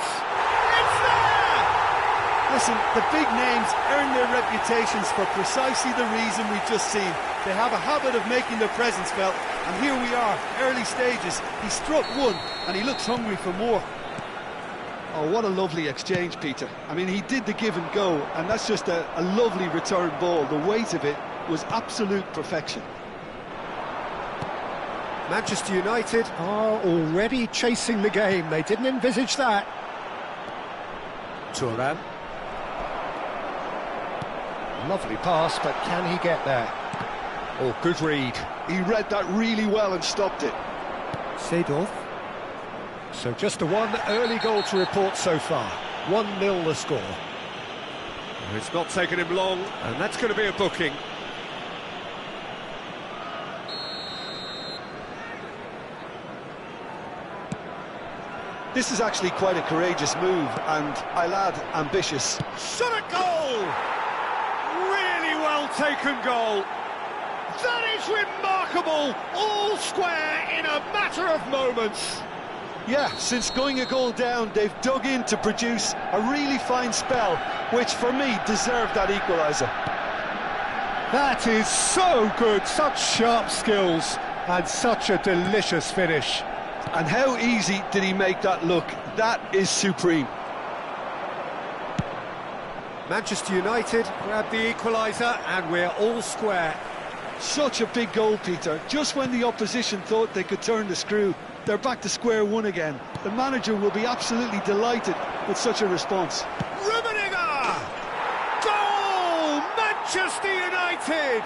It's there!
Listen, the big names earn their reputations for precisely the reason we've just seen. They have a habit of making their presence felt, and here we are, early stages. He struck one, and he looks hungry for more. Oh, what a lovely exchange, Peter. I mean, he did the give and go, and that's just a lovely return ball. The weight of it was absolute perfection.
Manchester United are already chasing the game. They didn't envisage that. Thuram. Lovely pass, but can he get there? Oh, good read.
He read that really well and stopped it.
Seedorf. So just a one early goal to report so far. 1-0 the score. It's not taken him long, and that's going to be a booking.
This is actually quite a courageous move, and I'll add, ambitious.
Shot at goal! Really well taken goal. That is remarkable! All square in a matter of moments.
Yeah, since going a goal down, they've dug in to produce a really fine spell, which for me deserved that equaliser.
That is so good, such sharp skills, and such a delicious finish.
And how easy did he make that look? That is supreme.
Manchester United grab the equaliser, and we're all square.
Such a big goal, Peter. Just when the opposition thought they could turn the screw, they're back to square one again. The manager will be absolutely delighted with such a response.
Rummenigge! Goal! Manchester United!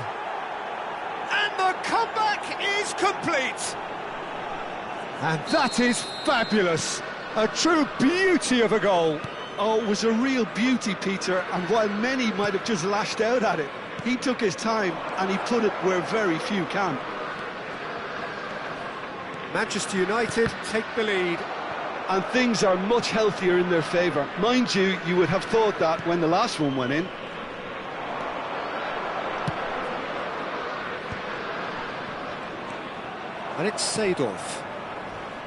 And the comeback is complete! And that is fabulous! A true beauty of a goal.
Oh, it was a real beauty, Peter, and while many might have just lashed out at it, he took his time and he put it where very few can.
Manchester United take the lead.
And things are much healthier in their favour. Mind you, you would have thought that when the last one went in.
And it's Seedorf.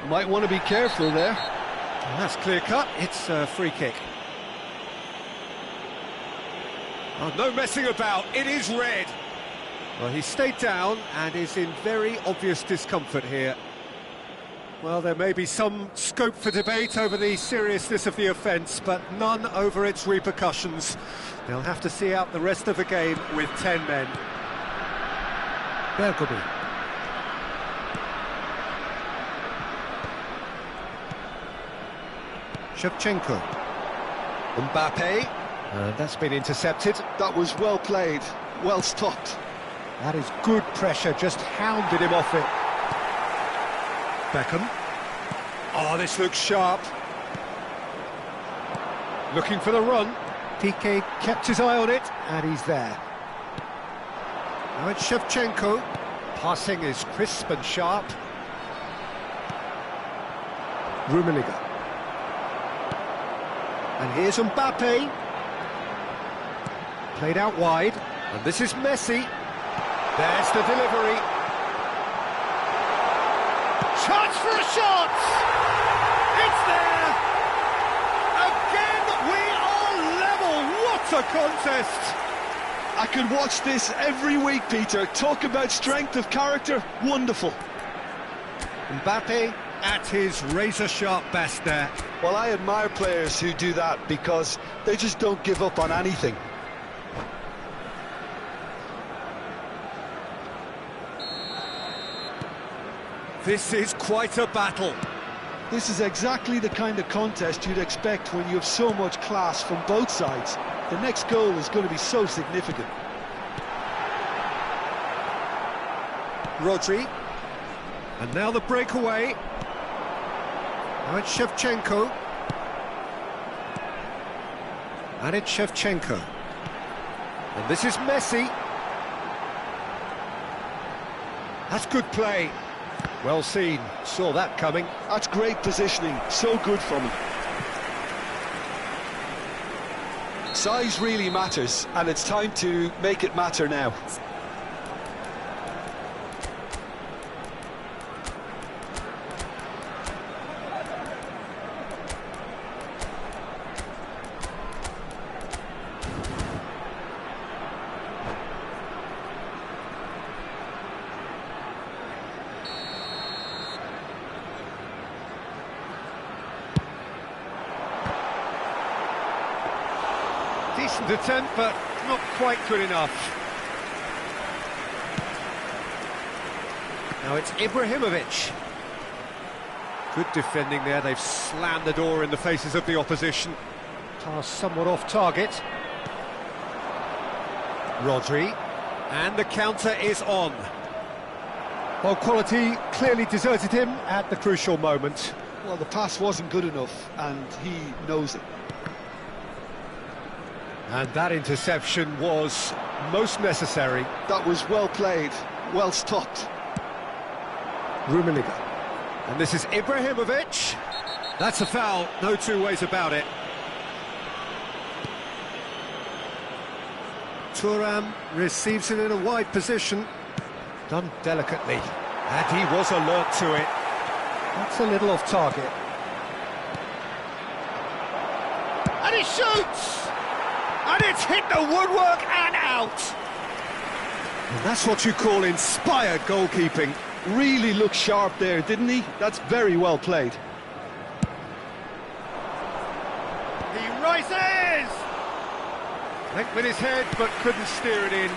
Might want to be careful there.
And that's clear cut, it's a free kick. Oh, no messing about, it is red. Well, he stayed down and is in very obvious discomfort here. Well, there may be some scope for debate over the seriousness of the offence, but none over its repercussions. They'll have to see out the rest of the game with 10 men. Bergobi. Shevchenko. Mbappe. That's been intercepted.
That was well played, well stopped.
That is good pressure, just hounded him off it. Beckham. Oh, this looks sharp. Looking for the run. Piqué kept his eye on it, and he's there. Now it's Shevchenko. Passing is crisp and sharp. Rummenigge. And here's Mbappe. Played out wide. And this is Messi. There's the delivery. Chance for a shot! It's there! Again, we are level! What a contest!
I could watch this every week, Peter. Talk about strength of character. Wonderful.
Mbappe at his razor-sharp best there.
Well, I admire players who do that because they just don't give up on anything.
This is quite a battle.
This is exactly the kind of contest you'd expect when you have so much class from both sides. The next goal is going to be so significant.
Rodri. And now the breakaway. Now it's Shevchenko. And it's Shevchenko. And this is Messi. That's good play. Well seen, saw that coming.
That's great positioning, so good from him. Size really matters, and it's time to make it matter now.
Decent attempt, but not quite good enough. Now it's Ibrahimovic. Good defending there, they've slammed the door in the faces of the opposition. Pass somewhat off target. Rodri, and the counter is on. Well, quality clearly deserted him at the crucial moment.
Well, the pass wasn't good enough, and he knows it.
And that interception was most necessary.
That was well played, well stopped.
Rummenigge. And this is Ibrahimovic. That's a foul, no two ways about it. Thuram receives it in a wide position. Done delicately. And he was alert to it. That's a little off target. And he shoots! And it's hit the woodwork and out! And that's what you call inspired goalkeeping.
Really looked sharp there, didn't he? That's very well played.
He rises! Went with his head, but couldn't steer it in.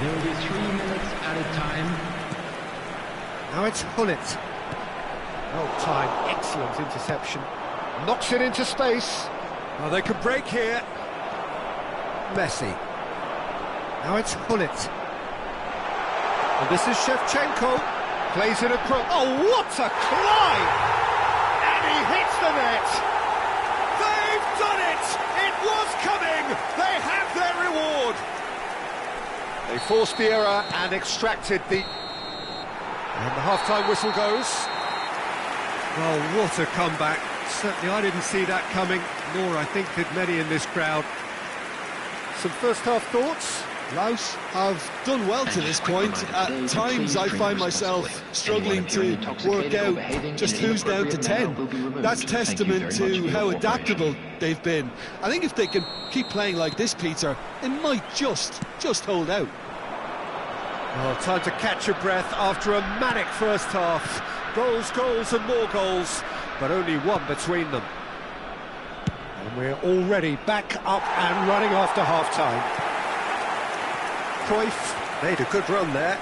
There will be 3 minutes added time.
Now it's Hullet. Well timed, excellent interception. Knocks it into space. Well, they could break here. Messi. Now it's Hullet. And this is Shevchenko. Plays it across. Oh, what a climb! And he hits the net. They've done it! It was coming! They have their reward! They forced the error and extracted the... And the half-time whistle goes. Well, what a comeback. Certainly I didn't see that coming, nor I think did many in this crowd. Some first-half thoughts?
Laos have done well to this point. At times I find myself struggling to work out just who's down to 10. That's testament to how adaptable they've been. I think if they can keep playing like this, Peter, it might just hold out.
Well, time to catch your breath after a manic first half. Goals, goals and more goals, but only one between them. And we're already back up and running after half-time. Cruyff made a good run there.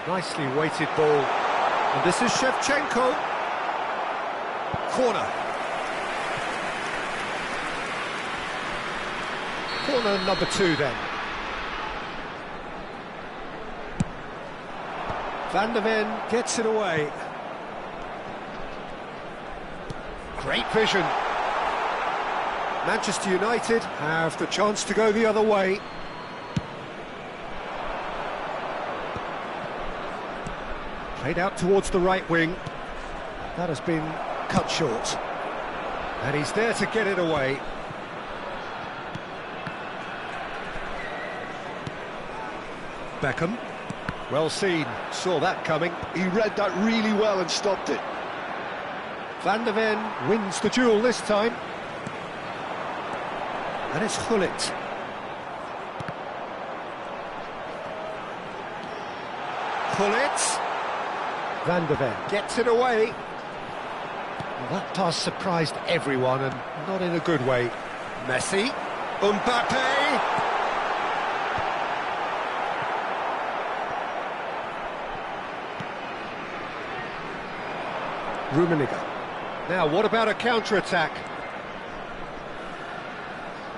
Nicely weighted ball. And this is Shevchenko. Corner. Corner number 2 then. Van der Ven gets it away. Great vision. Manchester United have the chance to go the other way. Played out towards the right wing. That has been cut short. And he's there to get it away. Beckham. Well seen. Saw that coming.
He read that really well and stopped it.
Van der Ven wins the duel this time. And it's Hullet. Hullet. Van der Ven gets it away. Well, that pass surprised everyone, and not in a good way. Messi. Mbappe. Rummenigge. Now, what about a counter-attack?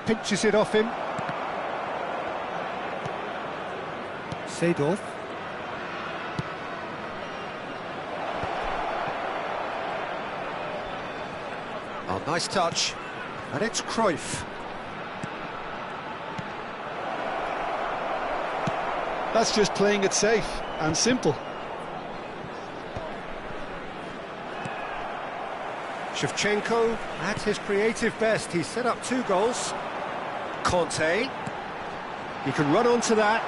Pinches it off him. Seedorf. Oh, nice touch. And it's Cruyff.
That's just playing it safe and simple.
Shevchenko at his creative best. He set up 2 goals. Conte. He can run onto that.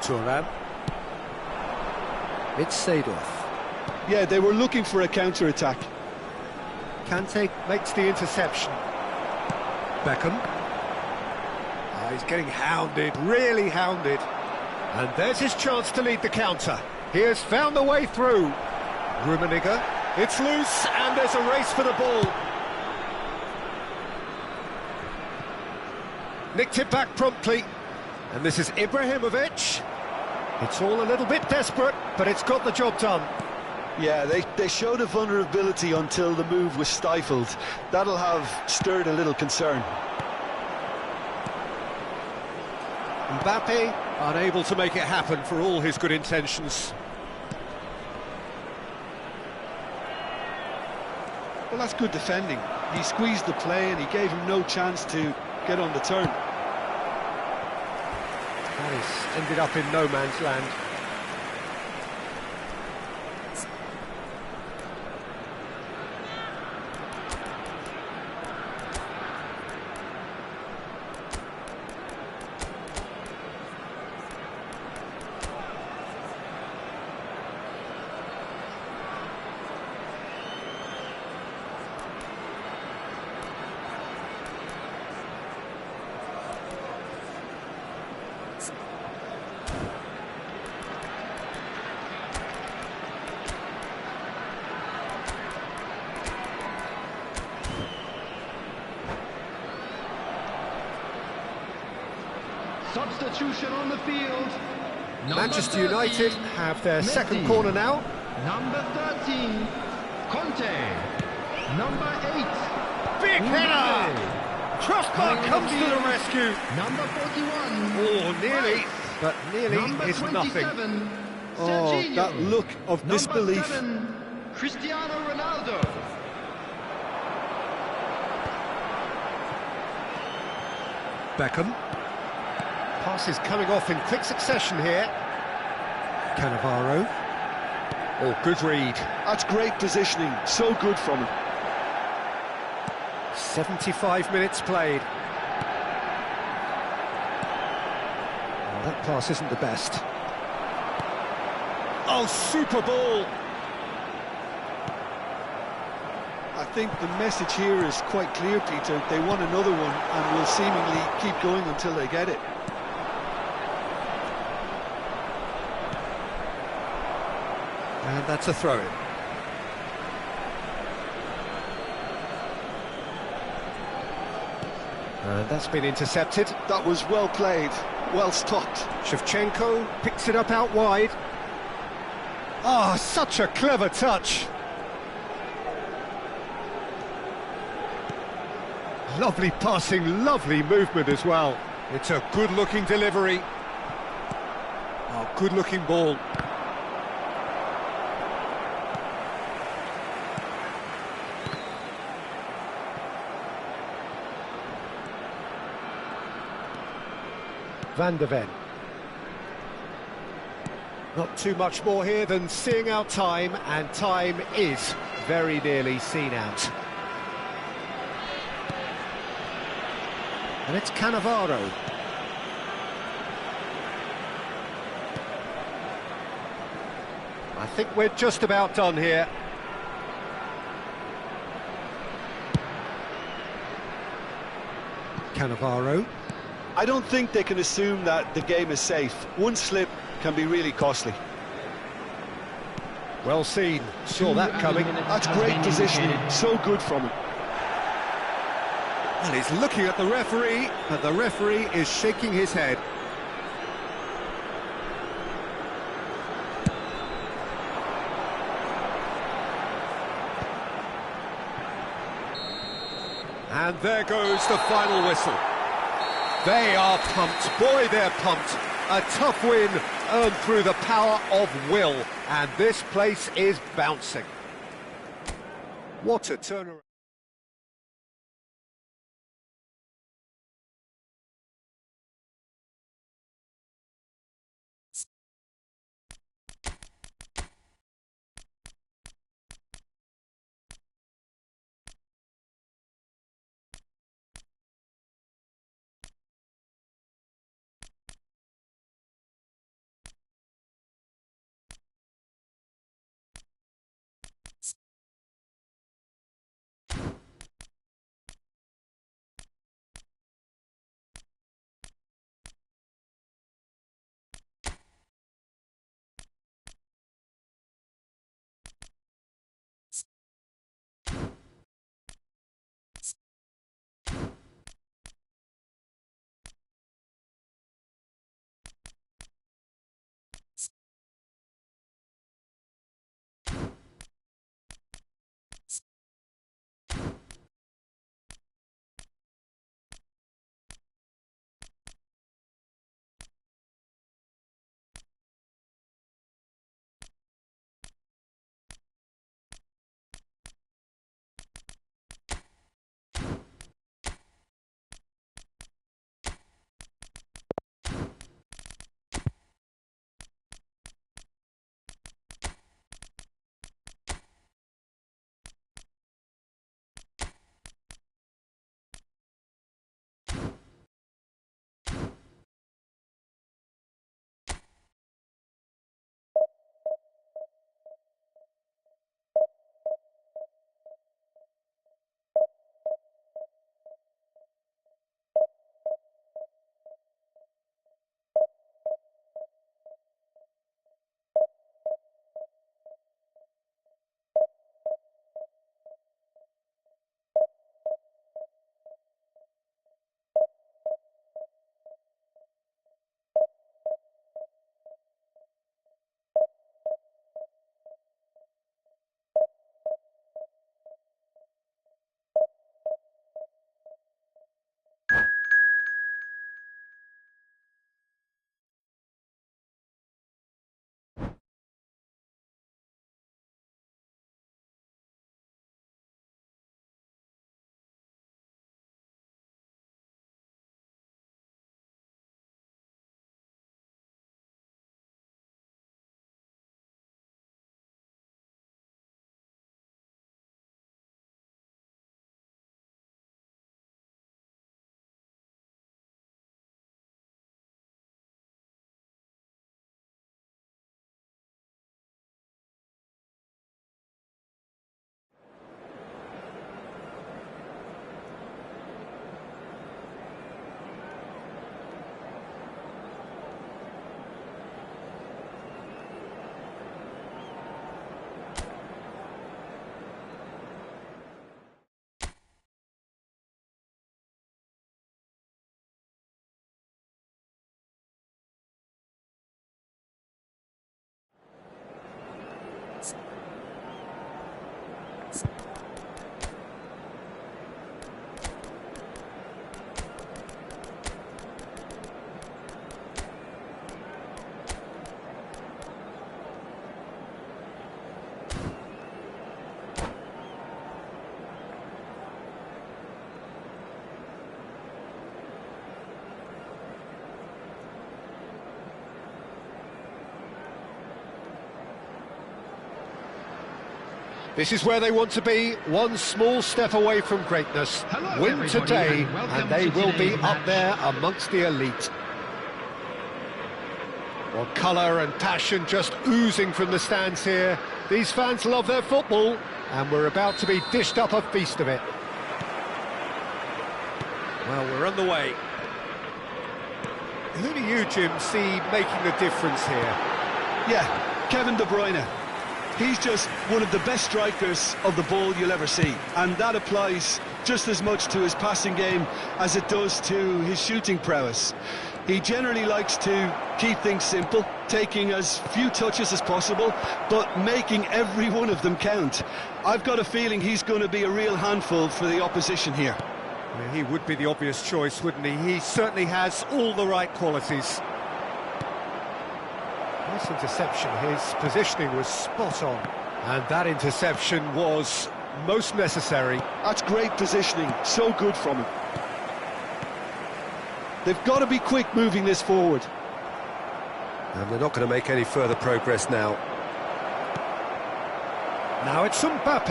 Thuram. It's Seedorf.
Yeah, they were looking for a counter-attack.
Kante makes the interception. Beckham. Oh, he's getting hounded, really hounded. And there's his chance to lead the counter. He has found the way through. Rummenigge. It's loose, and there's a race for the ball. Nicked it back promptly. And this is Ibrahimovic. It's all a little bit desperate, but it's got the job done.
Yeah, they showed a vulnerability until the move was stifled. That'll have stirred a little concern.
Mbappe unable to make it happen for all his good intentions.
Well, that's good defending. He squeezed the play and he gave him no chance to get on the turn.
That has ended up in no man's land.
Substitution on the field.
Manchester United have their second corner now.
Number 13, Conte. Number 8,
Big header! Crossbar comes to the rescue.
Number 41.
Oh, nearly, but nearly
Number
is
27,
nothing.
Oh,
Serginho.
that look of disbelief.
Number 7, Cristiano Ronaldo.
Beckham. Passes coming off in quick succession here. Cannavaro. Oh, good read.
That's great positioning. So good from him.
75 minutes played. Oh, that pass isn't the best. Oh, super ball.
I think the message here is quite clear, Peter. They want another one and will seemingly keep going until they get it.
And that's a throw-in. And that's been intercepted.
That was well played, well stopped.
Shevchenko picks it up out wide. Oh, such a clever touch. Lovely passing, lovely movement as well. It's a good-looking delivery. Oh, good-looking ball. Van de Ven. Not too much more here than seeing out time, and time is very nearly seen out. And it's Cannavaro. I think we're just about done here. Cannavaro.
I don't think they can assume that the game is safe. One slip can be really costly.
Well seen, saw that coming.
That's great positioning, so good from him.
Well, he's looking at the referee, but the referee is shaking his head. And there goes the final whistle. They are pumped, boy they're pumped. A tough win earned through the power of will, and this place is bouncing. What a turnaround. This is where they want to be, one small step away from greatness.
Hello,
Win
everybody,
today,
and welcome
and they
to
will be
today's
up
match.
there amongst the elite. Well, colour and passion just oozing from the stands here. These fans love their football, and we're about to be dished up a feast of it. Well, we're on the way. Who do you, Jim, see making the difference here?
Yeah, Kevin De Bruyne. He's just one of the best strikers of the ball you'll ever see, and that applies just as much to his passing game as it does to his shooting prowess. He generally likes to keep things simple, taking as few touches as possible, but making every one of them count. I've got a feeling he's going to be a real handful for the opposition here.
Yeah, he would be the obvious choice, wouldn't he? He certainly has all the right qualities. Nice interception, his positioning was spot on. And that interception was most necessary.
That's great positioning, so good from him. They've got to be quick moving this forward.
And they're not going to make any further progress now. Now it's Mbappe.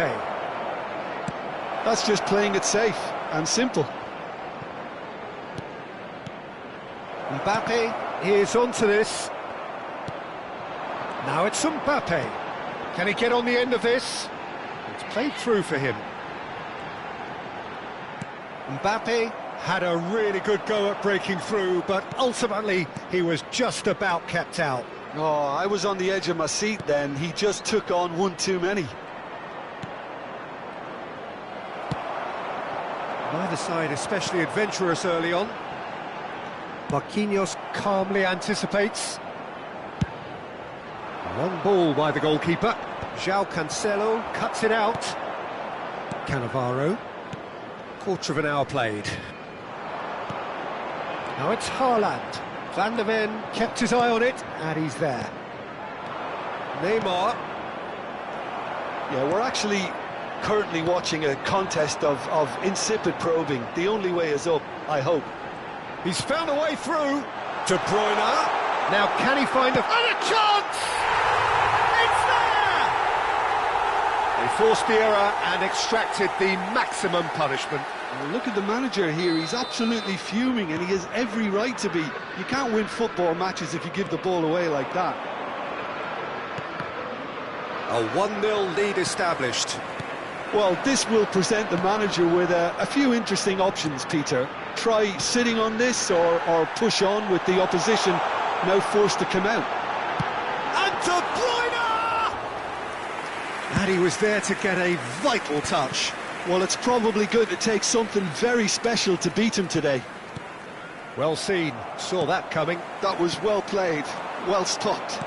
That's just playing it safe and simple.
Mbappe is onto this. Now it's Mbappe. Can he get on the end of this? It's played through for him. Mbappe had a really good go at breaking through, but ultimately he was just about kept out.
Oh, I was on the edge of my seat then. He just took on one too many.
Neither side especially adventurous early on. Marquinhos calmly anticipates. Long ball by the goalkeeper. João Cancelo cuts it out. Cannavaro. Quarter of an hour played. Now it's Haaland. Van der Ven kept his eye on it, and he's there. Neymar.
Yeah, we're actually currently watching a contest of insipid probing. The only way is up, I hope.
He's found a way through. De Bruyne. Now can he find a chance? It's there! They forced the error and extracted the maximum punishment.
Well, look at the manager here. He's absolutely fuming, and he has every right to be. You can't win football matches if you give the ball away like that.
A 1-0 lead established.
Well, this will present the manager with a few interesting options, Peter. Try sitting on this or push on with the opposition now forced to come out.
And De Bruyne! And he was there to get a vital touch.
Well, it's probably going to take something very special to beat him today.
Well seen, saw that coming.
That was well played, well stopped.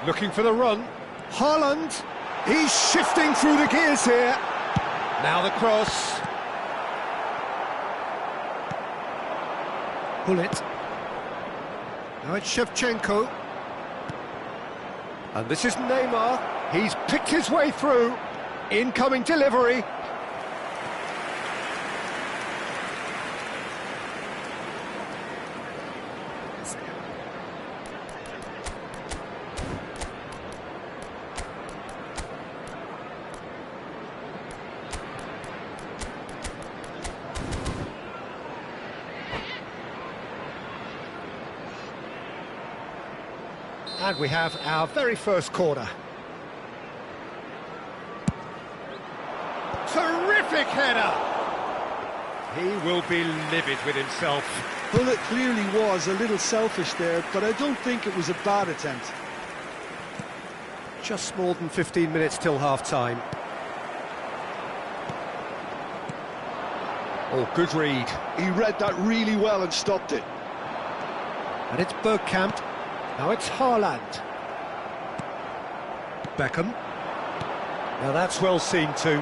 Looking for the run. Haaland, he's shifting through the gears here. Now the cross. Bullet. Now it's Shevchenko. And this is Neymar. He's picked his way through. Incoming delivery. And we have our very first corner. Terrific header! He will be livid with himself.
Well, it clearly was a little selfish there, but I don't think it was a bad attempt.
Just more than 15 minutes till half-time. Oh, good read.
He read that really well and stopped it.
And it's Bergkamp. Now it's Haaland. Beckham. Now that's well seen too.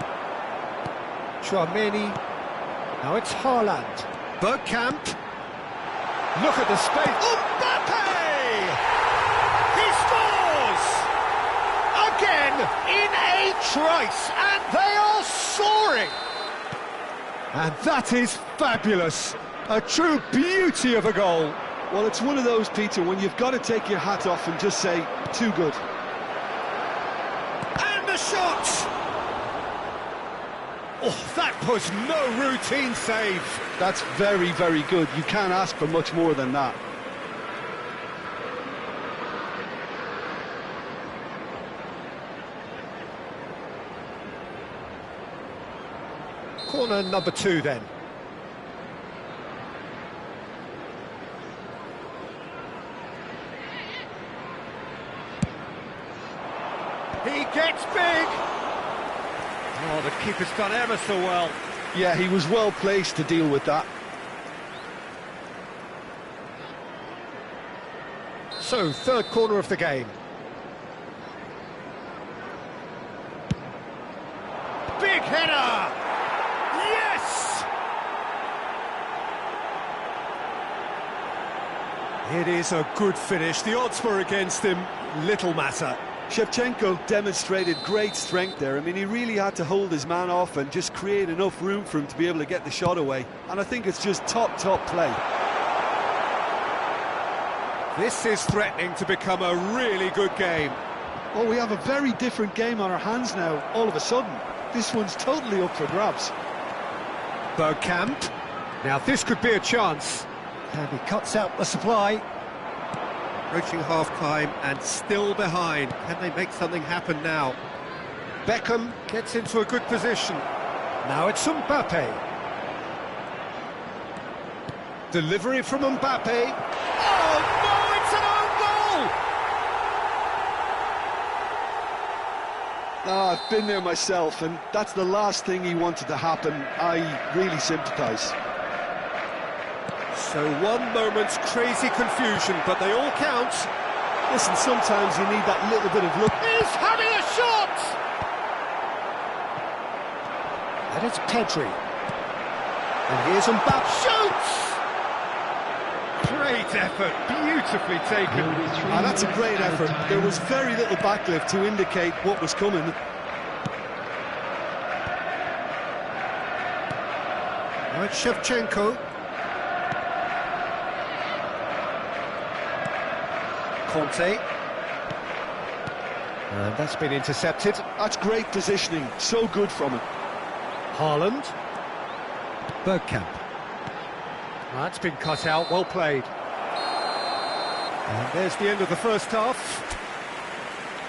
Chouameni. Now it's Haaland. Bergkamp. Look at the space. Mbappe! He scores! Again, in a trice, and they are soaring! And that is fabulous. A true beauty of a goal.
Well, it's one of those, Peter, when you've got to take your hat off and just say, too good.
And the shot! Oh, that was no routine save.
That's very, very good. You can't ask for much more than that.
Corner number 2 then. He gets big! Oh, the keeper's done ever so well.
Yeah, he was well placed to deal with that.
So, third corner of the game. Big header! Yes! It is a good finish. The odds were against him. Little matter.
Shevchenko demonstrated great strength there. I mean, he really had to hold his man off and just create enough room for him to be able to get the shot away. And I think it's just top play.
This is threatening to become a really good game.
Well, we have a very different game on our hands now, all of a sudden. This one's totally up for grabs.
Bergkamp. Now this could be a chance. And he cuts out the supply. Approaching half-time and still behind. Can they make something happen now? Beckham gets into a good position. Now it's Mbappe. Delivery from Mbappe. Oh no, it's an own goal!
Oh, I've been there myself, and that's the last thing he wanted to happen. I really sympathise.
So one moment's crazy confusion, but they all count.
Listen, sometimes you need that little bit of luck.
He's having a shot! And it's Pedri. And here's Mbappe. Shoots! Great effort, beautifully taken.
That's a great effort. There was very little backlift to indicate what was coming.
Now it's Shevchenko. Conte. And that's been intercepted.
That's great positioning, so good from him.
Haaland. Bergkamp. That's been cut out, well played. And there's the end of the first half.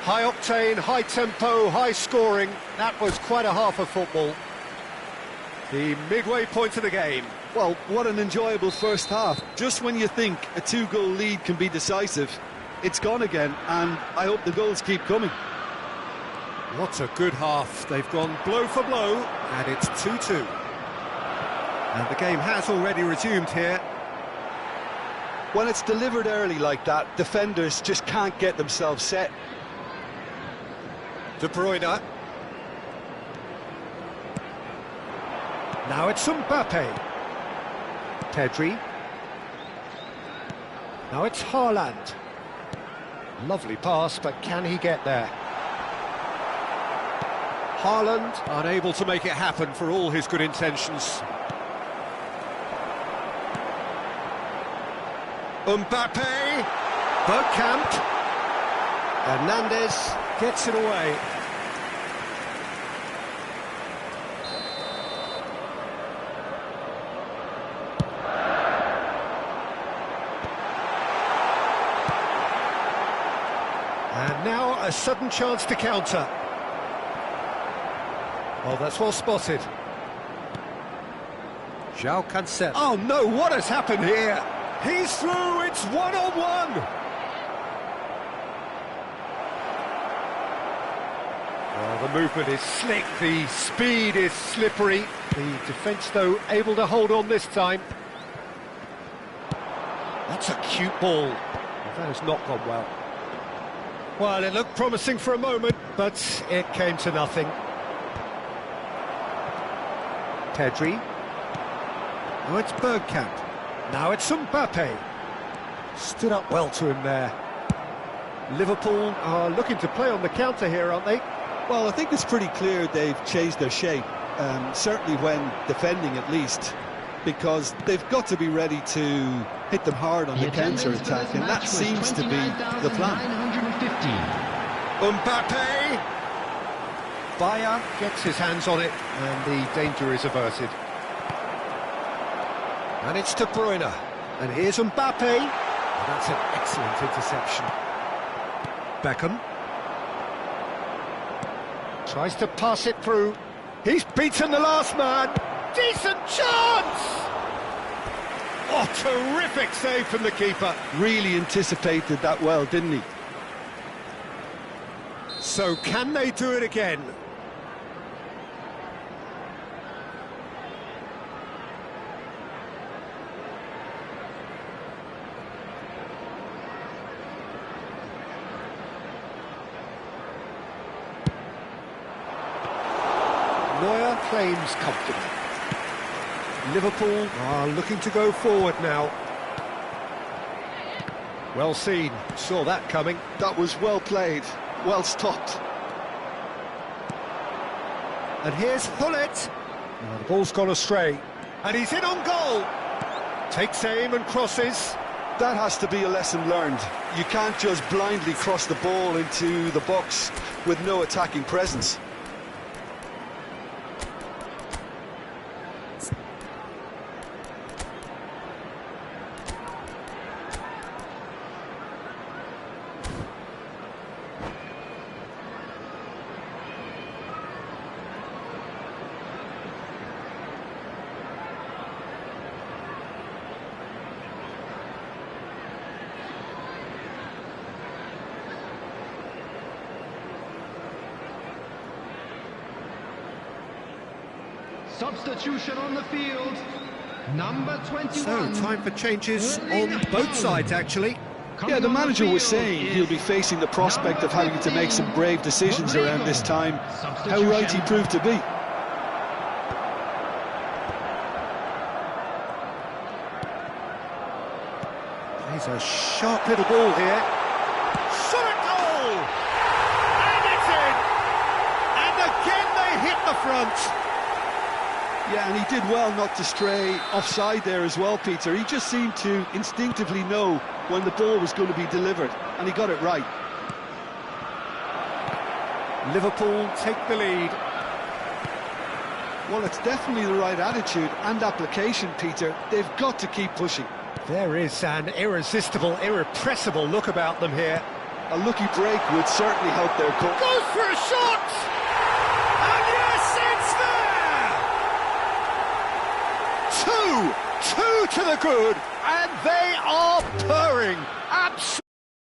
High octane, high tempo, high scoring. That was quite a half of football. The midway point of the game.
Well, what an enjoyable first half. Just when you think a 2-goal lead can be decisive, it's gone again, and I hope the goals keep coming.
What a good half. They've gone blow for blow, and it's 2-2. And the game has already resumed here.
When it's delivered early like that, defenders just can't get themselves set.
De Bruyne. Now it's Mbappe. Pedri. Now it's Haaland. Lovely pass, but can he get there? Haaland unable to make it happen for all his good intentions. Mbappe. Bergkamp. Hernandez gets it away. And now a sudden chance to counter. Well, that's well spotted. João Cancelo. Oh no, what has happened here? He's through, it's one-on-one! Well, the movement is slick, the speed is slippery. The defence, though, able to hold on this time. That's a cute ball. That has not gone well. Well, it looked promising for a moment, but it came to nothing. Pedri. Now it's Bergkamp. Now it's Mbappe. Stood up well to him there. Liverpool are looking to play on the counter here, aren't they?
Well, I think it's pretty clear they've changed their shape, certainly when defending at least, because they've got to be ready to hit them hard on the counter-attack, and that seems to be the plan.
Mbappe! Bayer gets his hands on it, and the danger is averted. And it's De Bruyne. And here's Mbappe. And that's an excellent interception. Beckham. Tries to pass it through. He's beaten the last man. Decent chance! Oh, terrific save from the keeper.
Really anticipated that well, didn't he?
So can they do it again? Neuer claims comfortably. Liverpool are looking to go forward now. Well seen, saw that coming.
That was well played, well stopped.
And here's Hullet. Now the ball's gone astray. And he's in on goal. Takes aim and crosses.
That has to be a lesson learned. You can't just blindly cross the ball into the box with no attacking presence.
Substitution on the field. Number 21.
So, time for changes on both sides, actually.
Yeah, the manager was saying he'll be facing the prospect of having to make some brave decisions around this time. How right he proved to be.
He's a sharp little ball here. Shot at goal! And it's in! And again they hit the front.
Yeah, and he did well not to stray offside there as well, Peter. He just seemed to instinctively know when the ball was going to be delivered, and he got it right.
Liverpool take the lead.
Well, it's definitely the right attitude and application, Peter. They've got to keep pushing.
There is an irresistible, irrepressible look about them here.
A lucky break would certainly help their cause.
Goes for a shot! And yes, it's there! Two to the good, and they are purring. Absolutely.